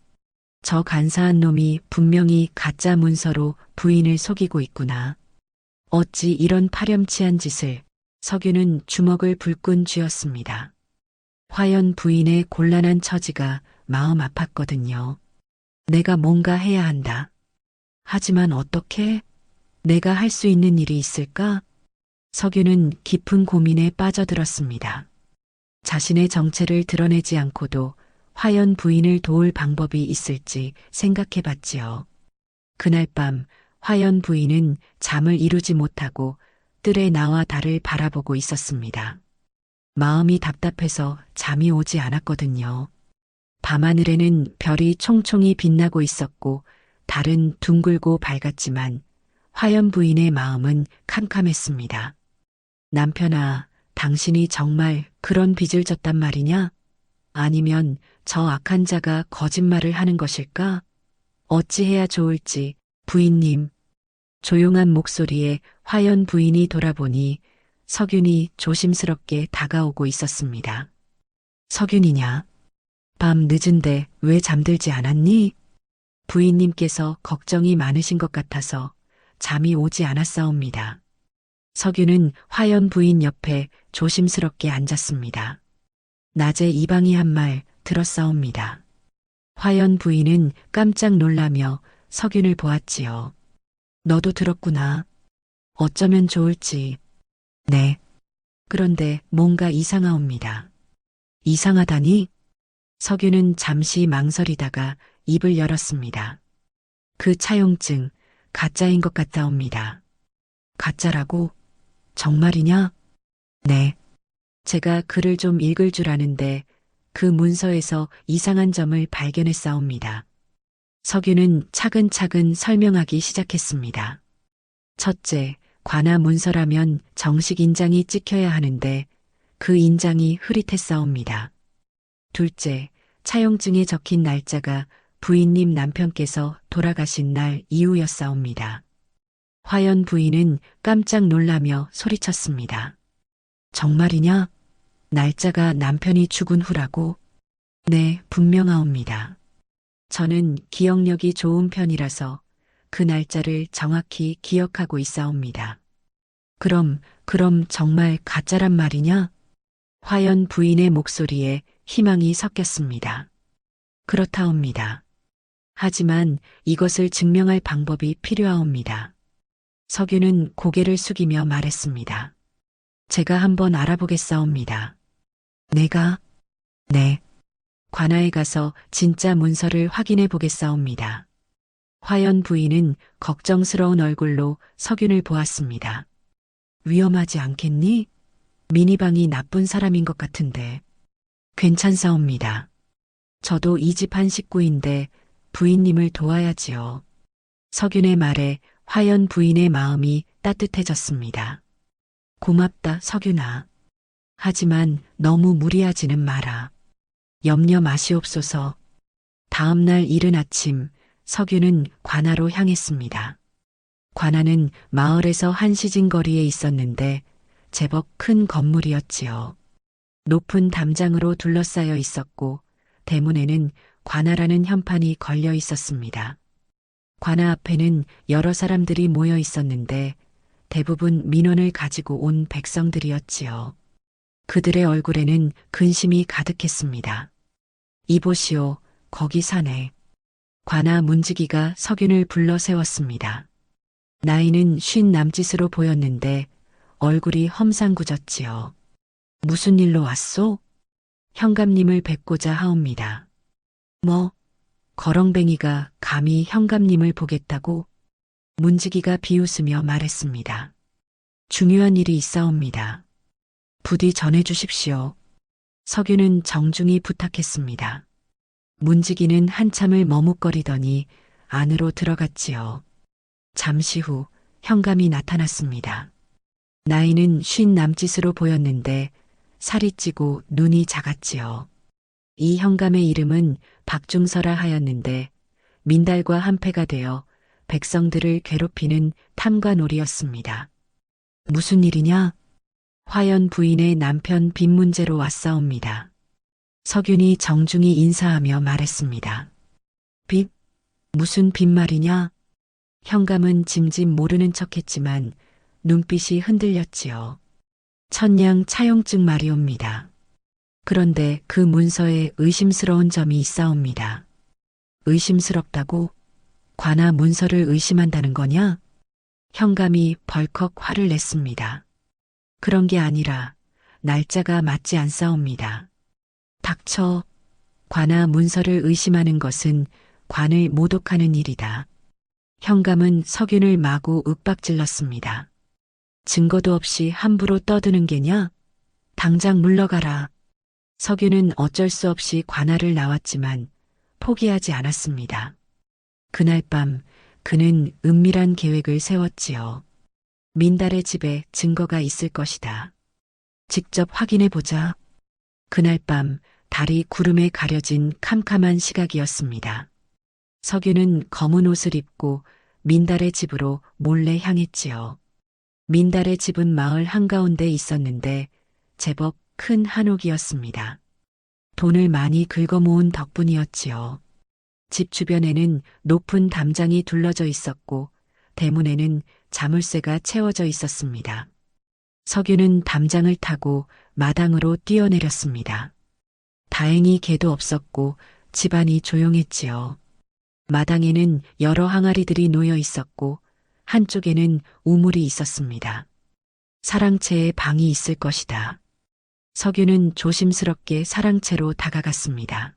저 간사한 놈이 분명히 가짜 문서로 부인을 속이고 있구나. 어찌 이런 파렴치한 짓을. 석유는 주먹을 불끈 쥐었습니다. 화연 부인의 곤란한 처지가 마음 아팠거든요. 내가 뭔가 해야 한다. 하지만 어떻게? 내가 할 수 있는 일이 있을까? 석유는 깊은 고민에 빠져들었습니다. 자신의 정체를 드러내지 않고도 화연 부인을 도울 방법이 있을지 생각해 봤지요. 그날 밤 화연 부인은 잠을 이루지 못하고 뜰에 나와 달을 바라보고 있었습니다. 마음이 답답해서 잠이 오지 않았거든요. 밤하늘에는 별이 총총히 빛나고 있었고 달은 둥글고 밝았지만 화연 부인의 마음은 캄캄했습니다. 남편아, 당신이 정말 그런 빚을 졌단 말이냐? 아니면 저 악한 자가 거짓말을 하는 것일까? 어찌해야 좋을지, 부인님. 조용한 목소리에 화연 부인이 돌아보니 석윤이 조심스럽게 다가오고 있었습니다. 석윤이냐? 밤 늦은데 왜 잠들지 않았니? 부인님께서 걱정이 많으신 것 같아서 잠이 오지 않았사옵니다. 석윤은 화연 부인 옆에 조심스럽게 앉았습니다. 낮에 이방이 한 말 들었사옵니다. 화연 부인은 깜짝 놀라며 석윤을 보았지요. 너도 들었구나. 어쩌면 좋을지. 네. 그런데 뭔가 이상하옵니다. 이상하다니? 석윤은 잠시 망설이다가 입을 열었습니다. 그 차용증 가짜인 것 같다옵니다. 가짜라고? 정말이냐? 네. 제가 글을 좀 읽을 줄 아는데 그 문서에서 이상한 점을 발견했사옵니다. 석유는 차근차근 설명하기 시작했습니다. 첫째, 관아 문서라면 정식 인장이 찍혀야 하는데 그 인장이 흐릿했사옵니다. 둘째, 차용증에 적힌 날짜가 부인님 남편께서 돌아가신 날 이후였사옵니다. 화연 부인은 깜짝 놀라며 소리쳤습니다. 정말이냐? 날짜가 남편이 죽은 후라고? 네, 분명하옵니다. 저는 기억력이 좋은 편이라서 그 날짜를 정확히 기억하고 있사옵니다. 그럼 정말 가짜란 말이냐? 화연 부인의 목소리에 희망이 섞였습니다. 그렇다옵니다. 하지만 이것을 증명할 방법이 필요하옵니다. 석유는 고개를 숙이며 말했습니다. 제가 한번 알아보겠사옵니다. 내가? 네. 관아에 가서 진짜 문서를 확인해 보겠사옵니다. 화연 부인은 걱정스러운 얼굴로 석윤을 보았습니다. 위험하지 않겠니? 미니방이 나쁜 사람인 것 같은데. 괜찮사옵니다. 저도 이 집 한 식구인데 부인님을 도와야지요. 석윤의 말에 화연 부인의 마음이 따뜻해졌습니다. 고맙다, 석윤아. 하지만 너무 무리하지는 마라. 염려 마시옵소서. 다음 날 이른 아침, 석윤은 관아로 향했습니다. 관아는 마을에서 한 시진 거리에 있었는데 제법 큰 건물이었지요. 높은 담장으로 둘러싸여 있었고 대문에는 관아라는 현판이 걸려 있었습니다. 관아 앞에는 여러 사람들이 모여 있었는데 대부분 민원을 가지고 온 백성들이었지요. 그들의 얼굴에는 근심이 가득했습니다. 이보시오, 거기 사네. 관아 문지기가 석윤을 불러 세웠습니다. 나이는 50 남짓으로 보였는데 얼굴이 험상궂었지요. 무슨 일로 왔소? 현감님을 뵙고자 하옵니다. 뭐? 거렁뱅이가 감히 현감님을 보겠다고? 문지기가 비웃으며 말했습니다. 중요한 일이 있사옵니다. 부디 전해주십시오. 석유는 정중히 부탁했습니다. 문지기는 한참을 머뭇거리더니 안으로 들어갔지요. 잠시 후 현감이 나타났습니다. 나이는 50 남짓으로 보였는데 살이 찌고 눈이 작았지요. 이 현감의 이름은 박중서라 하였는데 민달과 한패가 되어 백성들을 괴롭히는 탐관오리였습니다. 무슨 일이냐? 화연 부인의 남편 빚 문제로 왔사옵니다. 석윤이 정중히 인사하며 말했습니다. 빚? 무슨 빚말이냐? 현감은 짐짓 모르는 척했지만 눈빛이 흔들렸지요. 천냥 차용증 말이옵니다. 그런데 그 문서에 의심스러운 점이 있사옵니다. 의심스럽다고? 관아 문서를 의심한다는 거냐? 현감이 벌컥 화를 냈습니다. 그런 게 아니라 날짜가 맞지 않사옵니다. 닥쳐. 관아 문서를 의심하는 것은 관을 모독하는 일이다. 현감은 석윤을 마구 윽박질렀습니다. 증거도 없이 함부로 떠드는 게냐? 당장 물러가라. 석윤은 어쩔 수 없이 관아를 나왔지만 포기하지 않았습니다. 그날 밤 그는 은밀한 계획을 세웠지요. 민달의 집에 증거가 있을 것이다. 직접 확인해 보자. 그날 밤 달이 구름에 가려진 캄캄한 시각이었습니다. 석윤은 검은 옷을 입고 민달의 집으로 몰래 향했지요. 민달의 집은 마을 한가운데 있었는데 제법 큰 한옥이었습니다. 돈을 많이 긁어모은 덕분이었지요. 집 주변에는 높은 담장이 둘러져 있었고 대문에는 자물쇠가 채워져 있었습니다. 석윤은 담장을 타고 마당으로 뛰어내렸습니다. 다행히 개도 없었고 집안이 조용했지요. 마당에는 여러 항아리들이 놓여 있었고 한쪽에는 우물이 있었습니다. 사랑채에 방이 있을 것이다. 석윤은 조심스럽게 사랑채로 다가갔습니다.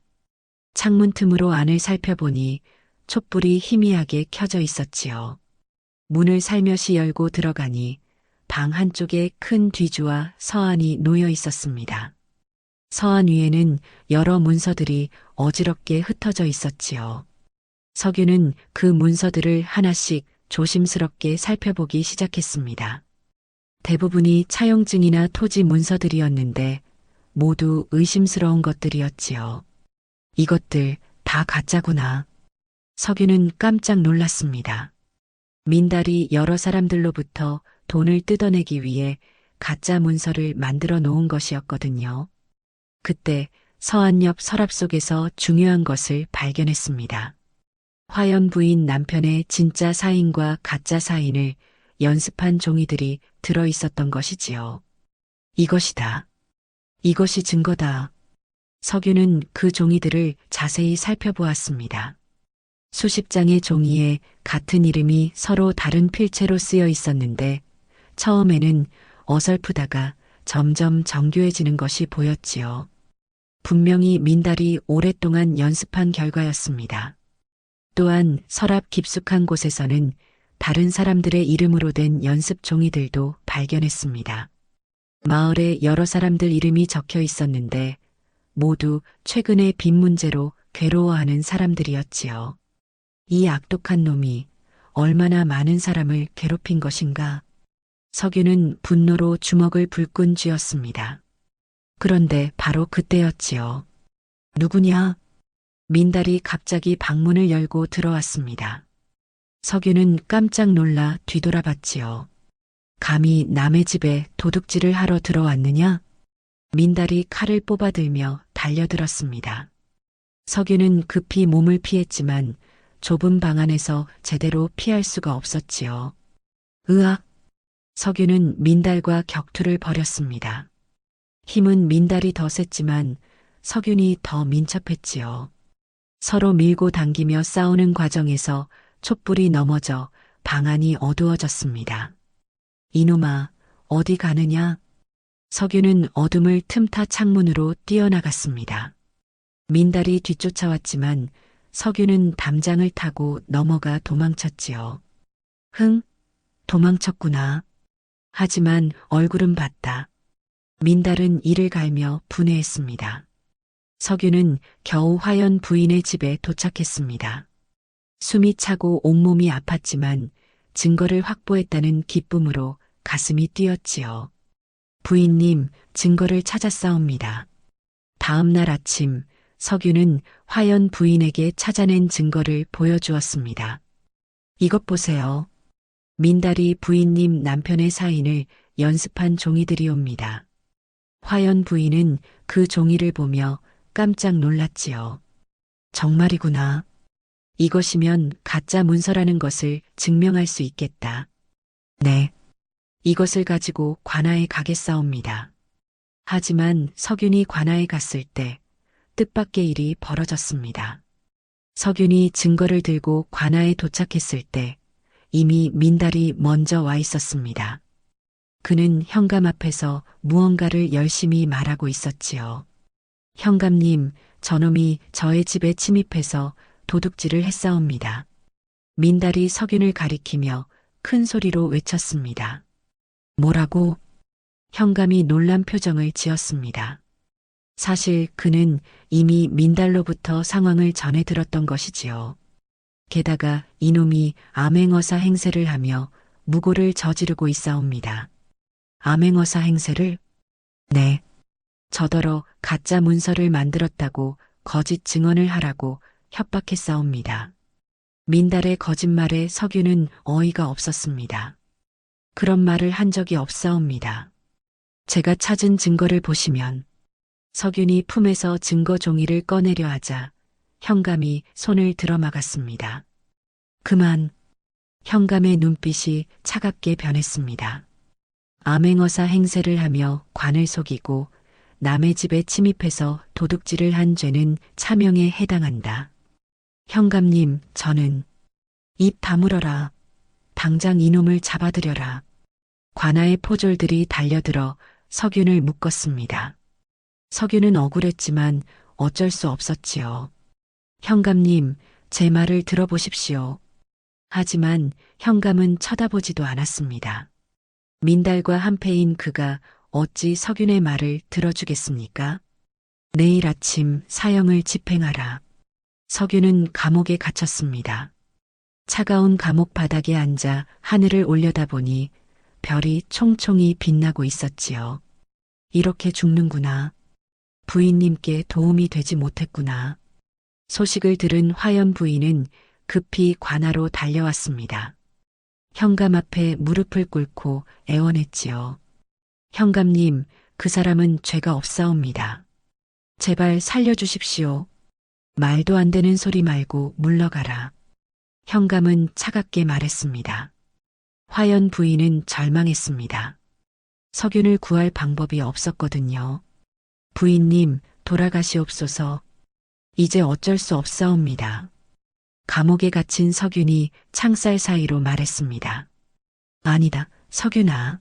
창문 틈으로 안을 살펴보니 촛불이 희미하게 켜져 있었지요. 문을 살며시 열고 들어가니 방 한쪽에 큰 뒤주와 서안이 놓여 있었습니다. 서안 위에는 여러 문서들이 어지럽게 흩어져 있었지요. 석윤은 그 문서들을 하나씩 조심스럽게 살펴보기 시작했습니다. 대부분이 차용증이나 토지 문서들이었는데 모두 의심스러운 것들이었지요. 이것들 다 가짜구나. 석윤은 깜짝 놀랐습니다. 민달이 여러 사람들로부터 돈을 뜯어내기 위해 가짜 문서를 만들어 놓은 것이었거든요. 그때 서안 옆 서랍 속에서 중요한 것을 발견했습니다. 화연 부인 남편의 진짜 사인과 가짜 사인을 연습한 종이들이 들어 있었던 것이지요. 이것이다. 이것이 증거다. 석윤은 그 종이들을 자세히 살펴보았습니다. 수십 장의 종이에 같은 이름이 서로 다른 필체로 쓰여 있었는데 처음에는 어설프다가 점점 정교해지는 것이 보였지요. 분명히 민달이 오랫동안 연습한 결과였습니다. 또한 서랍 깊숙한 곳에서는 다른 사람들의 이름으로 된 연습 종이들도 발견했습니다. 마을에 여러 사람들 이름이 적혀 있었는데 모두 최근의 빚 문제로 괴로워하는 사람들이었지요. 이 악독한 놈이 얼마나 많은 사람을 괴롭힌 것인가. 석윤은 분노로 주먹을 불끈 쥐었습니다. 그런데 바로 그때였지요. 누구냐? 민달이 갑자기 방문을 열고 들어왔습니다. 석윤은 깜짝 놀라 뒤돌아봤지요. 감히 남의 집에 도둑질을 하러 들어왔느냐? 민달이 칼을 뽑아들며 달려들었습니다. 석윤은 급히 몸을 피했지만 좁은 방 안에서 제대로 피할 수가 없었지요. 으악! 석윤은 민달과 격투를 벌였습니다. 힘은 민달이 더 셌지만 석윤이 더 민첩했지요. 서로 밀고 당기며 싸우는 과정에서 촛불이 넘어져 방 안이 어두워졌습니다. 이놈아, 어디 가느냐? 석윤은 어둠을 틈타 창문으로 뛰어나갔습니다. 민달이 뒤쫓아왔지만 석윤은 담장을 타고 넘어가 도망쳤지요. 흥, 도망쳤구나. 하지만 얼굴은 봤다. 민달은 이를 갈며 분해했습니다. 석윤은 겨우 화연 부인의 집에 도착했습니다. 숨이 차고 온몸이 아팠지만 증거를 확보했다는 기쁨으로 가슴이 뛰었지요. 부인님, 증거를 찾았사옵니다. 다음 날 아침 석윤은 화연 부인에게 찾아낸 증거를 보여주었습니다. 이것 보세요. 민달이 부인님 남편의 사인을 연습한 종이들이 옵니다. 화연 부인은 그 종이를 보며 깜짝 놀랐지요. 정말이구나. 이것이면 가짜 문서라는 것을 증명할 수 있겠다. 네. 이것을 가지고 관아에 가겠사옵니다. 하지만 석윤이 관아에 갔을 때 뜻밖의 일이 벌어졌습니다. 석윤이 증거를 들고 관아에 도착했을 때 이미 민달이 먼저 와 있었습니다. 그는 현감 앞에서 무언가를 열심히 말하고 있었지요. 현감님, 저놈이 저의 집에 침입해서 도둑질을 했사옵니다. 민달이 석윤을 가리키며 큰 소리로 외쳤습니다. 뭐라고? 현감이 놀란 표정을 지었습니다. 사실 그는 이미 민달로부터 상황을 전해 들었던 것이지요. 게다가 이놈이 암행어사 행세를 하며 무고를 저지르고 있사옵니다. 암행어사 행세를? 네. 저더러 가짜 문서를 만들었다고 거짓 증언을 하라고 협박했사옵니다. 민달의 거짓말에 석윤은 어이가 없었습니다. 그런 말을 한 적이 없사옵니다. 제가 찾은 증거를 보시면 석윤이 품에서 증거 종이를 꺼내려 하자 현감이 손을 들어막았습니다. 그만. 현감의 눈빛이 차갑게 변했습니다. 암행어사 행세를 하며 관을 속이고 남의 집에 침입해서 도둑질을 한 죄는 차명에 해당한다. 현감님, 저는 입 다물어라. 당장 이놈을 잡아들여라. 관아의 포졸들이 달려들어 석윤을 묶었습니다. 석윤은 억울했지만 어쩔 수 없었지요. 현감님, 제 말을 들어보십시오. 하지만 현감은 쳐다보지도 않았습니다. 민달과 한패인 그가 어찌 석윤의 말을 들어주겠습니까? 내일 아침 사형을 집행하라. 석윤은 감옥에 갇혔습니다. 차가운 감옥 바닥에 앉아 하늘을 올려다보니 별이 총총히 빛나고 있었지요. 이렇게 죽는구나. 부인님께 도움이 되지 못했구나. 소식을 들은 화연 부인은 급히 관아로 달려왔습니다. 현감 앞에 무릎을 꿇고 애원했지요. 현감님, 그 사람은 죄가 없사옵니다. 제발 살려주십시오. 말도 안 되는 소리 말고 물러가라. 현감은 차갑게 말했습니다. 화연 부인은 절망했습니다. 석윤을 구할 방법이 없었거든요. 부인님, 돌아가시옵소서. 이제 어쩔 수 없사옵니다. 감옥에 갇힌 석윤이 창살 사이로 말했습니다. 아니다, 석윤아.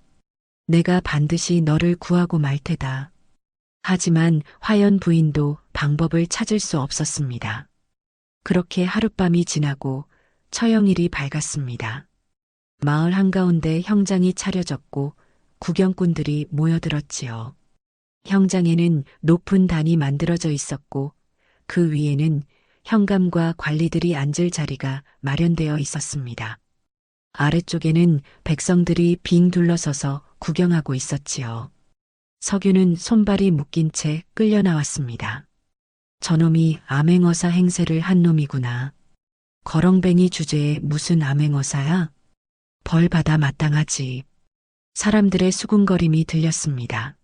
내가 반드시 너를 구하고 말 테다. 하지만 화연 부인도 방법을 찾을 수 없었습니다. 그렇게 하룻밤이 지나고 처형일이 밝았습니다. 마을 한가운데 형장이 차려졌고 구경꾼들이 모여들었지요. 형장에는 높은 단이 만들어져 있었고 그 위에는 현감과 관리들이 앉을 자리가 마련되어 있었습니다. 아래쪽에는 백성들이 빙 둘러서서 구경하고 있었지요. 석윤은 손발이 묶인 채 끌려 나왔습니다. 저놈이 암행어사 행세를 한 놈이구나. 거렁뱅이 주제에 무슨 암행어사야? 벌 받아 마땅하지. 사람들의 수군거림이 들렸습니다.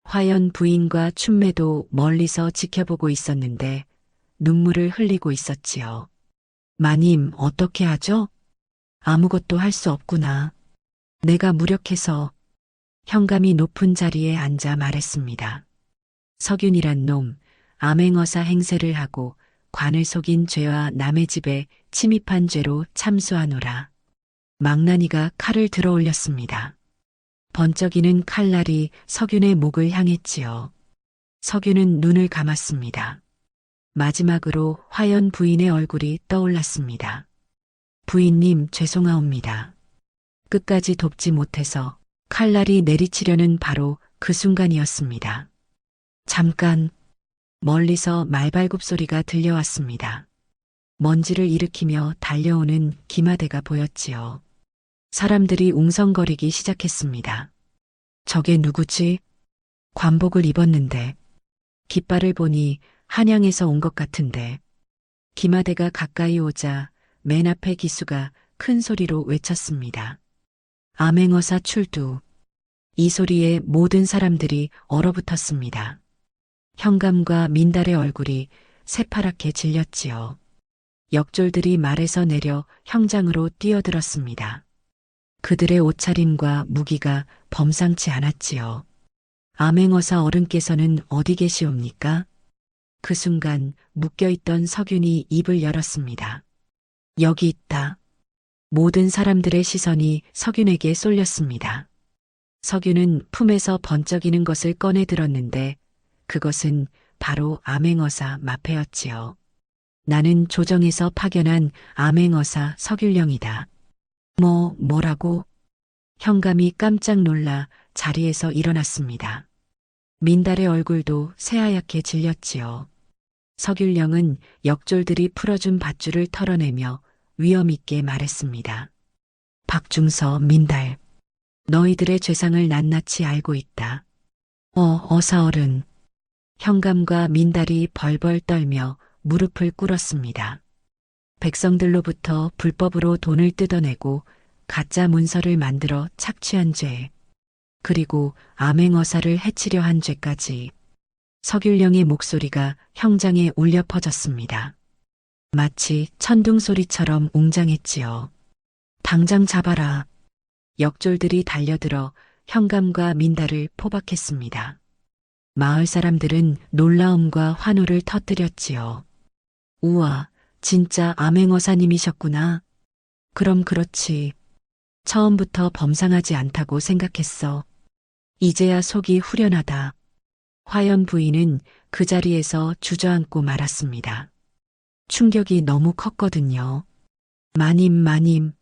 화연 부인과 춘매도 멀리서 지켜보고 있었는데 눈물을 흘리고 있었지요. 마님, 어떻게 하죠? 아무것도 할 수 없구나. 내가 무력해서. 현감이 높은 자리에 앉아 말했습니다. 석윤이란 놈, 암행어사 행세를 하고 관을 속인 죄와 남의 집에 침입한 죄로 참수하노라. 망나니가 칼을 들어 올렸습니다. 번쩍이는 칼날이 석윤의 목을 향했지요. 석윤은 눈을 감았습니다. 마지막으로 화연 부인의 얼굴이 떠올랐습니다. 부인님, 죄송하옵니다. 끝까지 돕지 못해서. 칼날이 내리치려는 바로 그 순간이었습니다. 잠깐, 멀리서 말발굽 소리가 들려왔습니다. 먼지를 일으키며 달려오는 기마대가 보였지요. 사람들이 웅성거리기 시작했습니다. 저게 누구지? 관복을 입었는데, 깃발을 보니 한양에서 온 것 같은데. 기마대가 가까이 오자 맨 앞에 기수가 큰 소리로 외쳤습니다. 암행어사 출두. 이 소리에 모든 사람들이 얼어붙었습니다. 현감과 민달의 얼굴이 새파랗게 질렸지요. 역졸들이 말에서 내려 형장으로 뛰어들었습니다. 그들의 옷차림과 무기가 범상치 않았지요. 암행어사 어른께서는 어디 계시옵니까? 그 순간 묶여있던 석윤이 입을 열었습니다. 여기 있다. 모든 사람들의 시선이 석윤에게 쏠렸습니다. 석윤은 품에서 번쩍이는 것을 꺼내 들었는데 그것은 바로 암행어사 마패였지요. 나는 조정에서 파견한 암행어사 석윤령이다. 뭐라고? 현감이 깜짝 놀라 자리에서 일어났습니다. 민달의 얼굴도 새하얗게 질렸지요. 석윤령은 역졸들이 풀어준 밧줄을 털어내며 위엄있게 말했습니다. 박중서, 민달, 너희들의 죄상을 낱낱이 알고 있다. 어사어른. 현감과 민달이 벌벌 떨며 무릎을 꿇었습니다. 백성들로부터 불법으로 돈을 뜯어내고 가짜 문서를 만들어 착취한 죄, 그리고 암행어사를 해치려 한 죄까지. 석윤령의 목소리가 형장에 울려 퍼졌습니다. 마치 천둥소리처럼 웅장했지요. 당장 잡아라. 역졸들이 달려들어 현감과 민달을 포박했습니다. 마을 사람들은 놀라움과 환호를 터뜨렸지요. 우와, 진짜 암행어사님이셨구나. 그럼 그렇지. 처음부터 범상하지 않다고 생각했어. 이제야 속이 후련하다. 화연 부인은 그 자리에서 주저앉고 말았습니다. 충격이 너무 컸거든요. 마님.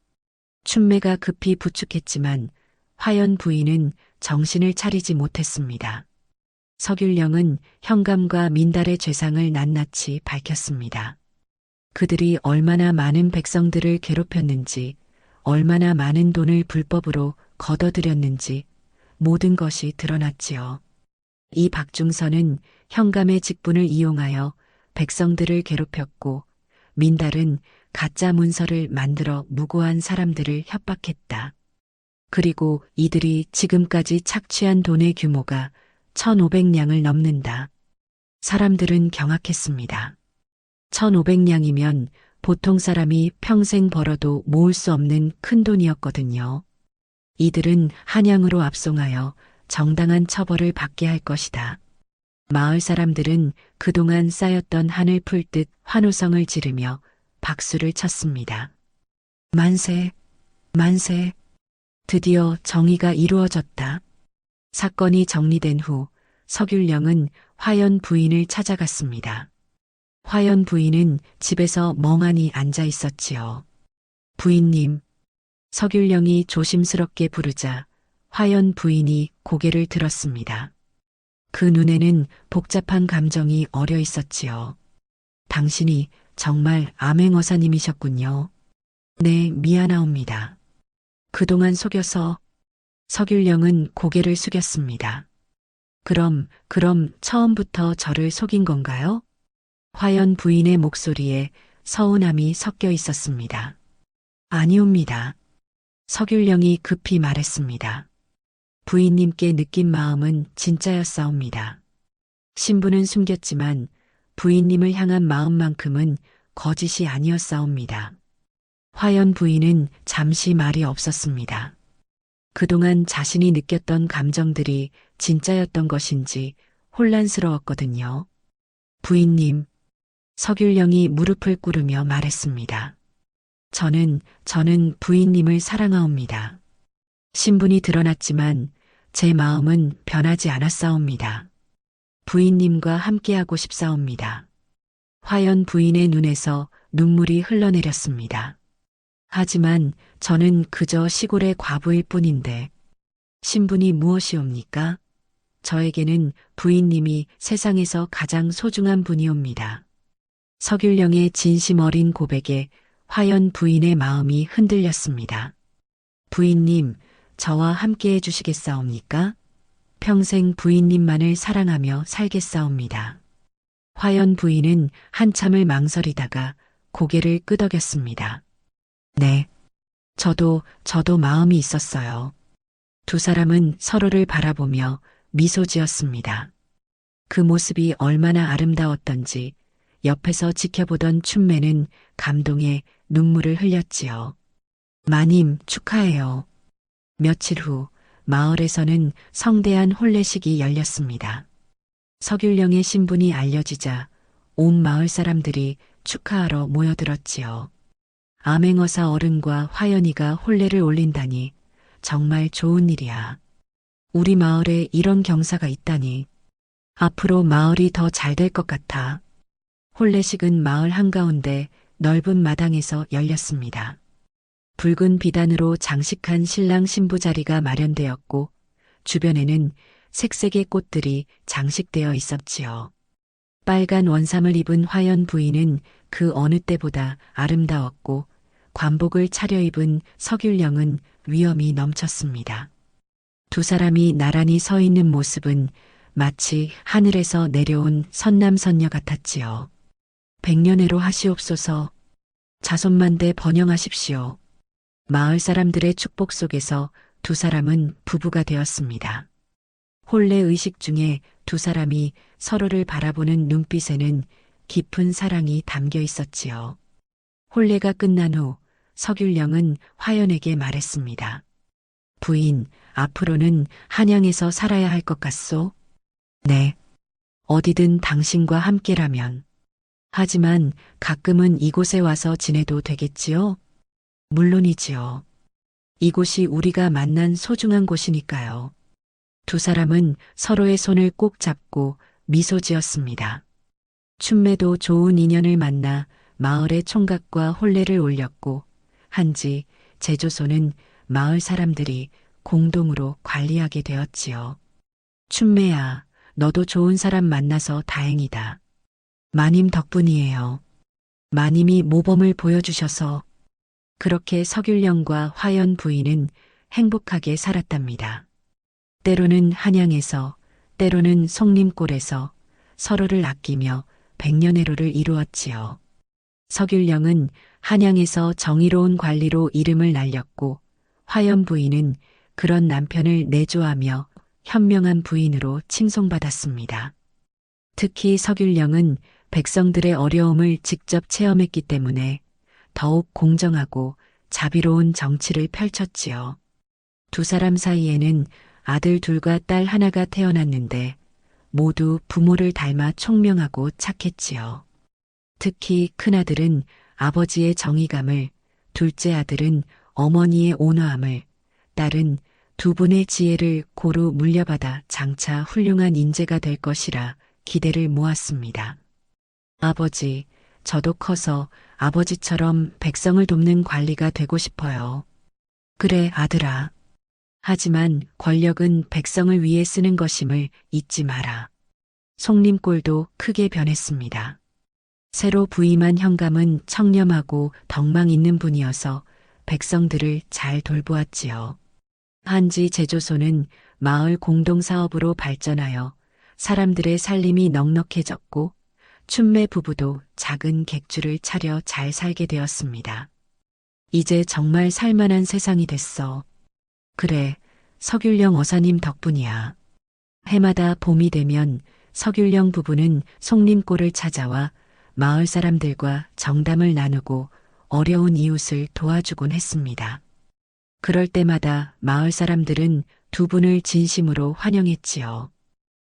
춘매가 급히 부축했지만 화연 부인은 정신을 차리지 못했습니다. 석윤령은 현감과 민달의 죄상을 낱낱이 밝혔습니다. 그들이 얼마나 많은 백성들을 괴롭혔는지, 얼마나 많은 돈을 불법으로 걷어들였는지 모든 것이 드러났지요. 이 박중선은 현감의 직분을 이용하여 백성들을 괴롭혔고 민달은 가짜 문서를 만들어 무고한 사람들을 협박했다. 그리고 이들이 지금까지 착취한 돈의 규모가 1,500냥을 넘는다. 사람들은 경악했습니다. 1,500냥이면 보통 사람이 평생 벌어도 모을 수 없는 큰 돈이었거든요. 이들은 한양으로 압송하여 정당한 처벌을 받게 할 것이다. 마을 사람들은 그동안 쌓였던 한을 풀 듯 환호성을 지르며 박수를 쳤습니다. 만세. 드디어 정의가 이루어졌다. 사건이 정리된 후 석윤령은 화연 부인을 찾아갔습니다. 화연 부인은 집에서 멍하니 앉아 있었지요. 부인님. 석윤령이 조심스럽게 부르자 화연 부인이 고개를 들었습니다. 그 눈에는 복잡한 감정이 어려 있었지요. 당신이 정말 암행어사님이셨군요. 네, 미안하옵니다. 그동안 속여서. 석윤령은 고개를 숙였습니다. 그럼 처음부터 저를 속인 건가요? 화연 부인의 목소리에 서운함이 섞여 있었습니다. 아니옵니다. 석윤령이 급히 말했습니다. 부인님께 느낀 마음은 진짜였사옵니다. 신부는 숨겼지만 부인님을 향한 마음만큼은 거짓이 아니었사옵니다. 화연 부인은 잠시 말이 없었습니다. 그동안 자신이 느꼈던 감정들이 진짜였던 것인지 혼란스러웠거든요. 부인님. 석윤령이 무릎을 꿇으며 말했습니다. 저는 부인님을 사랑하옵니다. 신분이 드러났지만 제 마음은 변하지 않았사옵니다. 부인님과 함께하고 싶사옵니다. 화연 부인의 눈에서 눈물이 흘러내렸습니다. 하지만 저는 그저 시골의 과부일 뿐인데 신분이 무엇이옵니까? 저에게는 부인님이 세상에서 가장 소중한 분이옵니다. 석윤령의 진심 어린 고백에 화연 부인의 마음이 흔들렸습니다. 부인님, 저와 함께 해주시겠사옵니까? 평생 부인님만을 사랑하며 살겠사옵니다. 화연 부인은 한참을 망설이다가 고개를 끄덕였습니다. 네, 저도 마음이 있었어요. 두 사람은 서로를 바라보며 미소 지었습니다. 그 모습이 얼마나 아름다웠던지 옆에서 지켜보던 춘매는 감동에 눈물을 흘렸지요. 마님, 축하해요. 며칠 후 마을에서는 성대한 혼례식이 열렸습니다. 서균령의 신분이 알려지자 온 마을 사람들이 축하하러 모여들었지요. 암행어사 어른과 화연이가 혼례를 올린다니 정말 좋은 일이야. 우리 마을에 이런 경사가 있다니 앞으로 마을이 더 잘 될 것 같아. 혼례식은 마을 한가운데 넓은 마당에서 열렸습니다. 붉은 비단으로 장식한 신랑 신부 자리가 마련되었고 주변에는 색색의 꽃들이 장식되어 있었지요. 빨간 원삼을 입은 화연 부인은 그 어느 때보다 아름다웠고 관복을 차려입은 서균령은 위엄이 넘쳤습니다. 두 사람이 나란히 서 있는 모습은 마치 하늘에서 내려온 선남선녀 같았지요. 백년해로 하시옵소서. 자손만대 번영하십시오. 마을 사람들의 축복 속에서 두 사람은 부부가 되었습니다. 혼례 의식 중에 두 사람이 서로를 바라보는 눈빛에는 깊은 사랑이 담겨 있었지요. 혼례가 끝난 후 서균령은 화연에게 말했습니다. 부인, 앞으로는 한양에서 살아야 할 것 같소? 네. 어디든 당신과 함께라면. 하지만 가끔은 이곳에 와서 지내도 되겠지요? 물론이지요. 이곳이 우리가 만난 소중한 곳이니까요. 두 사람은 서로의 손을 꼭 잡고 미소 지었습니다. 춘매도 좋은 인연을 만나 마을의 총각과 혼례를 올렸고 한지 제조소는 마을 사람들이 공동으로 관리하게 되었지요. 춘매야, 너도 좋은 사람 만나서 다행이다. 마님 덕분이에요. 마님이 모범을 보여주셔서 그렇게 서균령과 화연 부인은 행복하게 살았답니다. 때로는 한양에서, 때로는 송림골에서 서로를 아끼며 백년해로를 이루었지요. 서균령은 한양에서 정의로운 관리로 이름을 날렸고 화연 부인은 그런 남편을 내조하며 현명한 부인으로 칭송받았습니다. 특히 서균령은 백성들의 어려움을 직접 체험했기 때문에 더욱 공정하고 자비로운 정치를 펼쳤지요. 두 사람 사이에는 아들 둘과 딸 하나가 태어났는데 모두 부모를 닮아 총명하고 착했지요. 특히 큰아들은 아버지의 정의감을, 둘째 아들은 어머니의 온화함을, 딸은 두 분의 지혜를 고루 물려받아 장차 훌륭한 인재가 될 것이라 기대를 모았습니다. 아버지, 저도 커서 아버지처럼 백성을 돕는 관리가 되고 싶어요. 그래, 아들아. 하지만 권력은 백성을 위해 쓰는 것임을 잊지 마라. 송림골도 크게 변했습니다. 새로 부임한 현감은 청렴하고 덕망 있는 분이어서 백성들을 잘 돌보았지요. 한지 제조소는 마을 공동사업으로 발전하여 사람들의 살림이 넉넉해졌고 춘매 부부도 작은 객주를 차려 잘 살게 되었습니다. 이제 정말 살만한 세상이 됐어. 그래, 서균령 어사님 덕분이야. 해마다 봄이 되면 서균령 부부는 송림골을 찾아와 마을 사람들과 정담을 나누고 어려운 이웃을 도와주곤 했습니다. 그럴 때마다 마을 사람들은 두 분을 진심으로 환영했지요.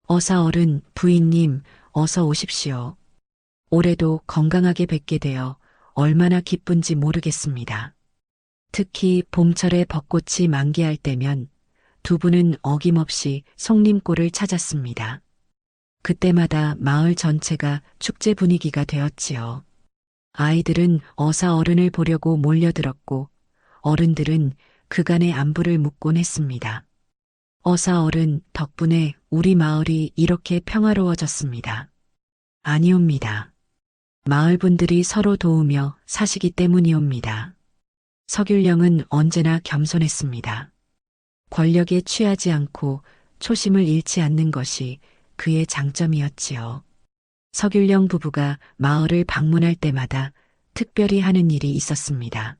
어사 어른, 부인님, 어서 오십시오. 올해도 건강하게 뵙게 되어 얼마나 기쁜지 모르겠습니다. 특히 봄철에 벚꽃이 만개할 때면 두 분은 어김없이 송림골을 찾았습니다. 그때마다 마을 전체가 축제 분위기가 되었지요. 아이들은 어사 어른을 보려고 몰려들었고 어른들은 그간의 안부를 묻곤 했습니다. 어사 어른 덕분에 우리 마을이 이렇게 평화로워졌습니다. 아니옵니다. 마을 분들이 서로 도우며 사시기 때문이옵니다. 서균령은 언제나 겸손했습니다. 권력에 취하지 않고 초심을 잃지 않는 것이 그의 장점이었지요. 서균령 부부가 마을을 방문할 때마다 특별히 하는 일이 있었습니다.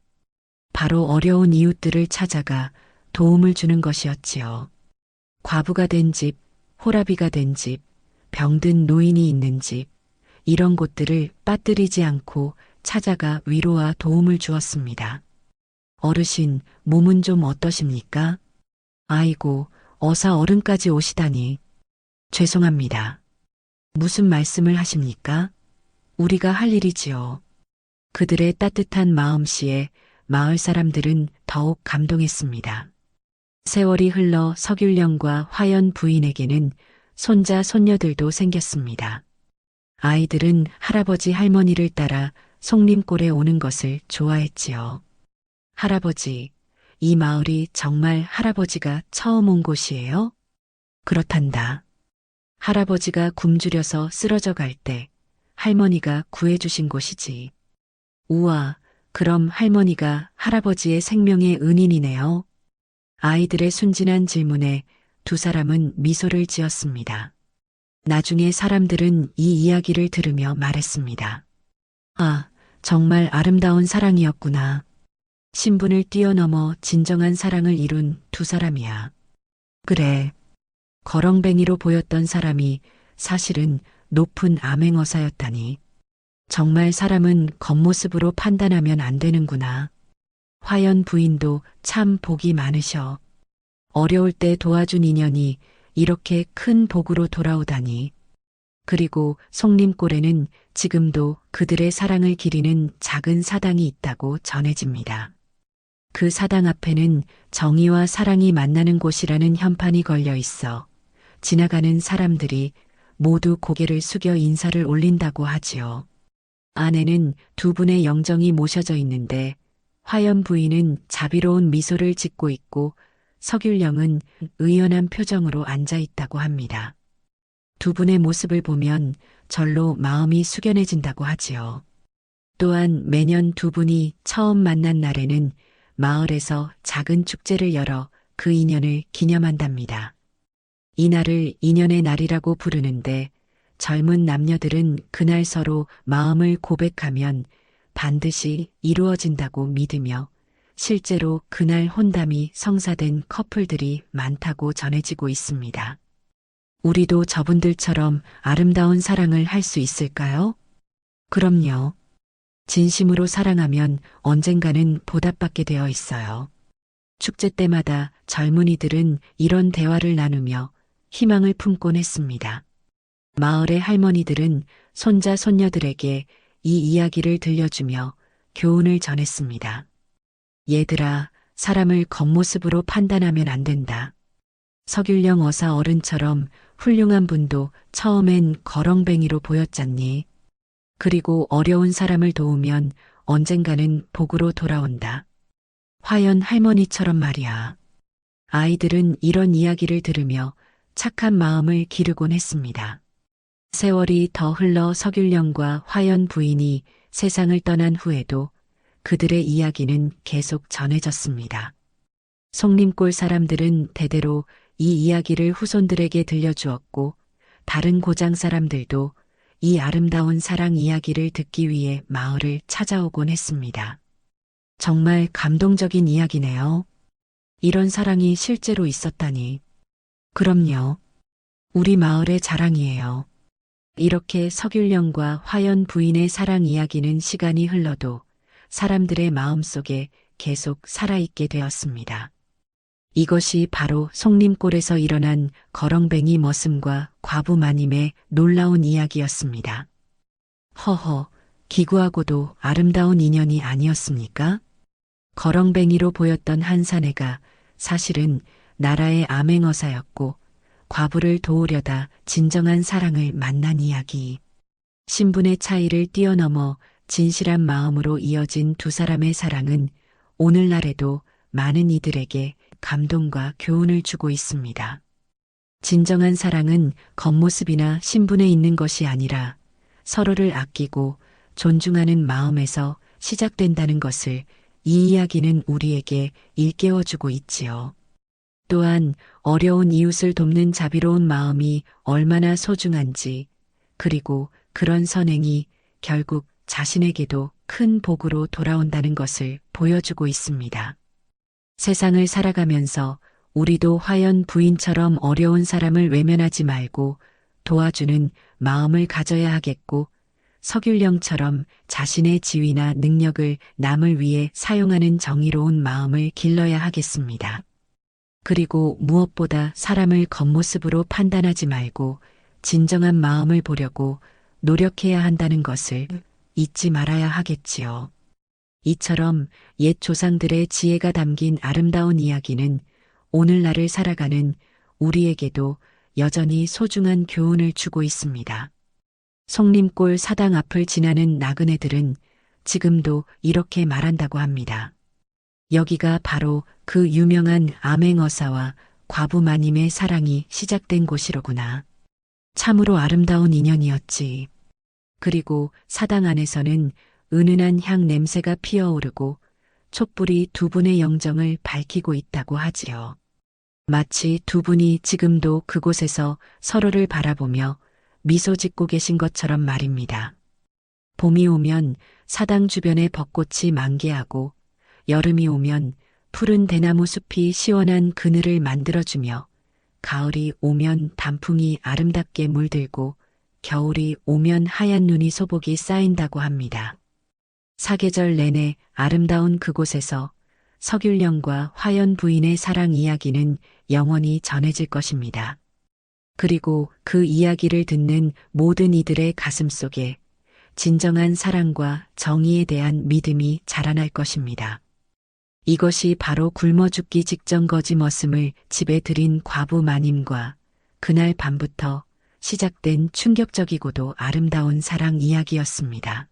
바로 어려운 이웃들을 찾아가 도움을 주는 것이었지요. 과부가 된 집, 호라비가 된 집, 병든 노인이 있는 집, 이런 곳들을 빠뜨리지 않고 찾아가 위로와 도움을 주었습니다. 어르신, 몸은 좀 어떠십니까? 아이고, 어사 어른까지 오시다니. 죄송합니다. 무슨 말씀을 하십니까? 우리가 할 일이지요. 그들의 따뜻한 마음씨에 마을 사람들은 더욱 감동했습니다. 세월이 흘러 서귤령과 화연 부인에게는 손자, 손녀들도 생겼습니다. 아이들은 할아버지, 할머니를 따라 송림골에 오는 것을 좋아했지요. 할아버지, 이 마을이 정말 할아버지가 처음 온 곳이에요? 그렇단다. 할아버지가 굶주려서 쓰러져 갈 때 할머니가 구해주신 곳이지. 우와, 그럼 할머니가 할아버지의 생명의 은인이네요. 아이들의 순진한 질문에 두 사람은 미소를 지었습니다. 나중에 사람들은 이 이야기를 들으며 말했습니다. 아, 정말 아름다운 사랑이었구나. 신분을 뛰어넘어 진정한 사랑을 이룬 두 사람이야. 그래. 거렁뱅이로 보였던 사람이 사실은 높은 암행어사였다니. 정말 사람은 겉모습으로 판단하면 안 되는구나. 화연 부인도 참 복이 많으셔. 어려울 때 도와준 인연이 이렇게 큰 복으로 돌아오다니. 그리고 송림골에는 지금도 그들의 사랑을 기리는 작은 사당이 있다고 전해집니다. 그 사당 앞에는 정의와 사랑이 만나는 곳이라는 현판이 걸려 있어 지나가는 사람들이 모두 고개를 숙여 인사를 올린다고 하지요. 안에는 두 분의 영정이 모셔져 있는데 화연 부인은 자비로운 미소를 짓고 있고 서귤령은 의연한 표정으로 앉아 있다고 합니다. 두 분의 모습을 보면 절로 마음이 숙연해진다고 하지요. 또한 매년 두 분이 처음 만난 날에는 마을에서 작은 축제를 열어 그 인연을 기념한답니다. 이날을 인연의 날이라고 부르는데 젊은 남녀들은 그날 서로 마음을 고백하면 반드시 이루어진다고 믿으며 실제로 그날 혼담이 성사된 커플들이 많다고 전해지고 있습니다. 우리도 저분들처럼 아름다운 사랑을 할 수 있을까요? 그럼요. 진심으로 사랑하면 언젠가는 보답받게 되어 있어요. 축제 때마다 젊은이들은 이런 대화를 나누며 희망을 품곤 했습니다. 마을의 할머니들은 손자, 손녀들에게 이 이야기를 들려주며 교훈을 전했습니다. 얘들아, 사람을 겉모습으로 판단하면 안 된다. 서귤령 어사 어른처럼 훌륭한 분도 처음엔 거렁뱅이로 보였잖니. 그리고 어려운 사람을 도우면 언젠가는 복으로 돌아온다. 화연 할머니처럼 말이야. 아이들은 이런 이야기를 들으며 착한 마음을 기르곤 했습니다. 세월이 더 흘러 서귤령과 화연 부인이 세상을 떠난 후에도 그들의 이야기는 계속 전해졌습니다. 송림골 사람들은 대대로 이 이야기를 후손들에게 들려주었고 다른 고장 사람들도 이 아름다운 사랑 이야기를 듣기 위해 마을을 찾아오곤 했습니다. 정말 감동적인 이야기네요. 이런 사랑이 실제로 있었다니. 그럼요. 우리 마을의 자랑이에요. 이렇게 서귤령과 화연 부인의 사랑 이야기는 시간이 흘러도 사람들의 마음속에 계속 살아있게 되었습니다. 이것이 바로 송림골에서 일어난 거렁뱅이 머슴과 과부 마님의 놀라운 이야기였습니다. 허허, 기구하고도 아름다운 인연이 아니었습니까? 거렁뱅이로 보였던 한 사내가 사실은 나라의 암행어사였고 과부를 도우려다 진정한 사랑을 만난 이야기. 신분의 차이를 뛰어넘어 진실한 마음으로 이어진 두 사람의 사랑은 오늘날에도 많은 이들에게 감동과 교훈을 주고 있습니다. 진정한 사랑은 겉모습이나 신분에 있는 것이 아니라 서로를 아끼고 존중하는 마음에서 시작된다는 것을 이 이야기는 우리에게 일깨워주고 있지요. 또한 어려운 이웃을 돕는 자비로운 마음이 얼마나 소중한지, 그리고 그런 선행이 결국 자신에게도 큰 복으로 돌아온다는 것을 보여주고 있습니다. 세상을 살아가면서 우리도 화연 부인처럼 어려운 사람을 외면하지 말고 도와주는 마음을 가져야 하겠고, 서균령처럼 자신의 지위나 능력을 남을 위해 사용하는 정의로운 마음을 길러야 하겠습니다. 그리고 무엇보다 사람을 겉모습으로 판단하지 말고 진정한 마음을 보려고 노력해야 한다는 것을 잊지 말아야 하겠지요. 이처럼 옛 조상들의 지혜가 담긴 아름다운 이야기는 오늘날을 살아가는 우리에게도 여전히 소중한 교훈을 주고 있습니다. 송림골 사당 앞을 지나는 나그네들은 지금도 이렇게 말한다고 합니다. 여기가 바로 그 유명한 암행어사와 과부 마님의 사랑이 시작된 곳이로구나. 참으로 아름다운 인연이었지. 그리고 사당 안에서는 은은한 향 냄새가 피어오르고 촛불이 두 분의 영정을 밝히고 있다고 하지요. 마치 두 분이 지금도 그곳에서 서로를 바라보며 미소 짓고 계신 것처럼 말입니다. 봄이 오면 사당 주변에 벚꽃이 만개하고 여름이 오면 푸른 대나무 숲이 시원한 그늘을 만들어주며 가을이 오면 단풍이 아름답게 물들고 겨울이 오면 하얀 눈이 소복이 쌓인다고 합니다. 사계절 내내 아름다운 그곳에서 서균령과 화연 부인의 사랑 이야기는 영원히 전해질 것입니다. 그리고 그 이야기를 듣는 모든 이들의 가슴 속에 진정한 사랑과 정의에 대한 믿음이 자라날 것입니다. 이것이 바로 굶어 죽기 직전 거짓머슴을 집에 들인 과부 마님과 그날 밤부터 시작된 충격적이고도 아름다운 사랑 이야기였습니다.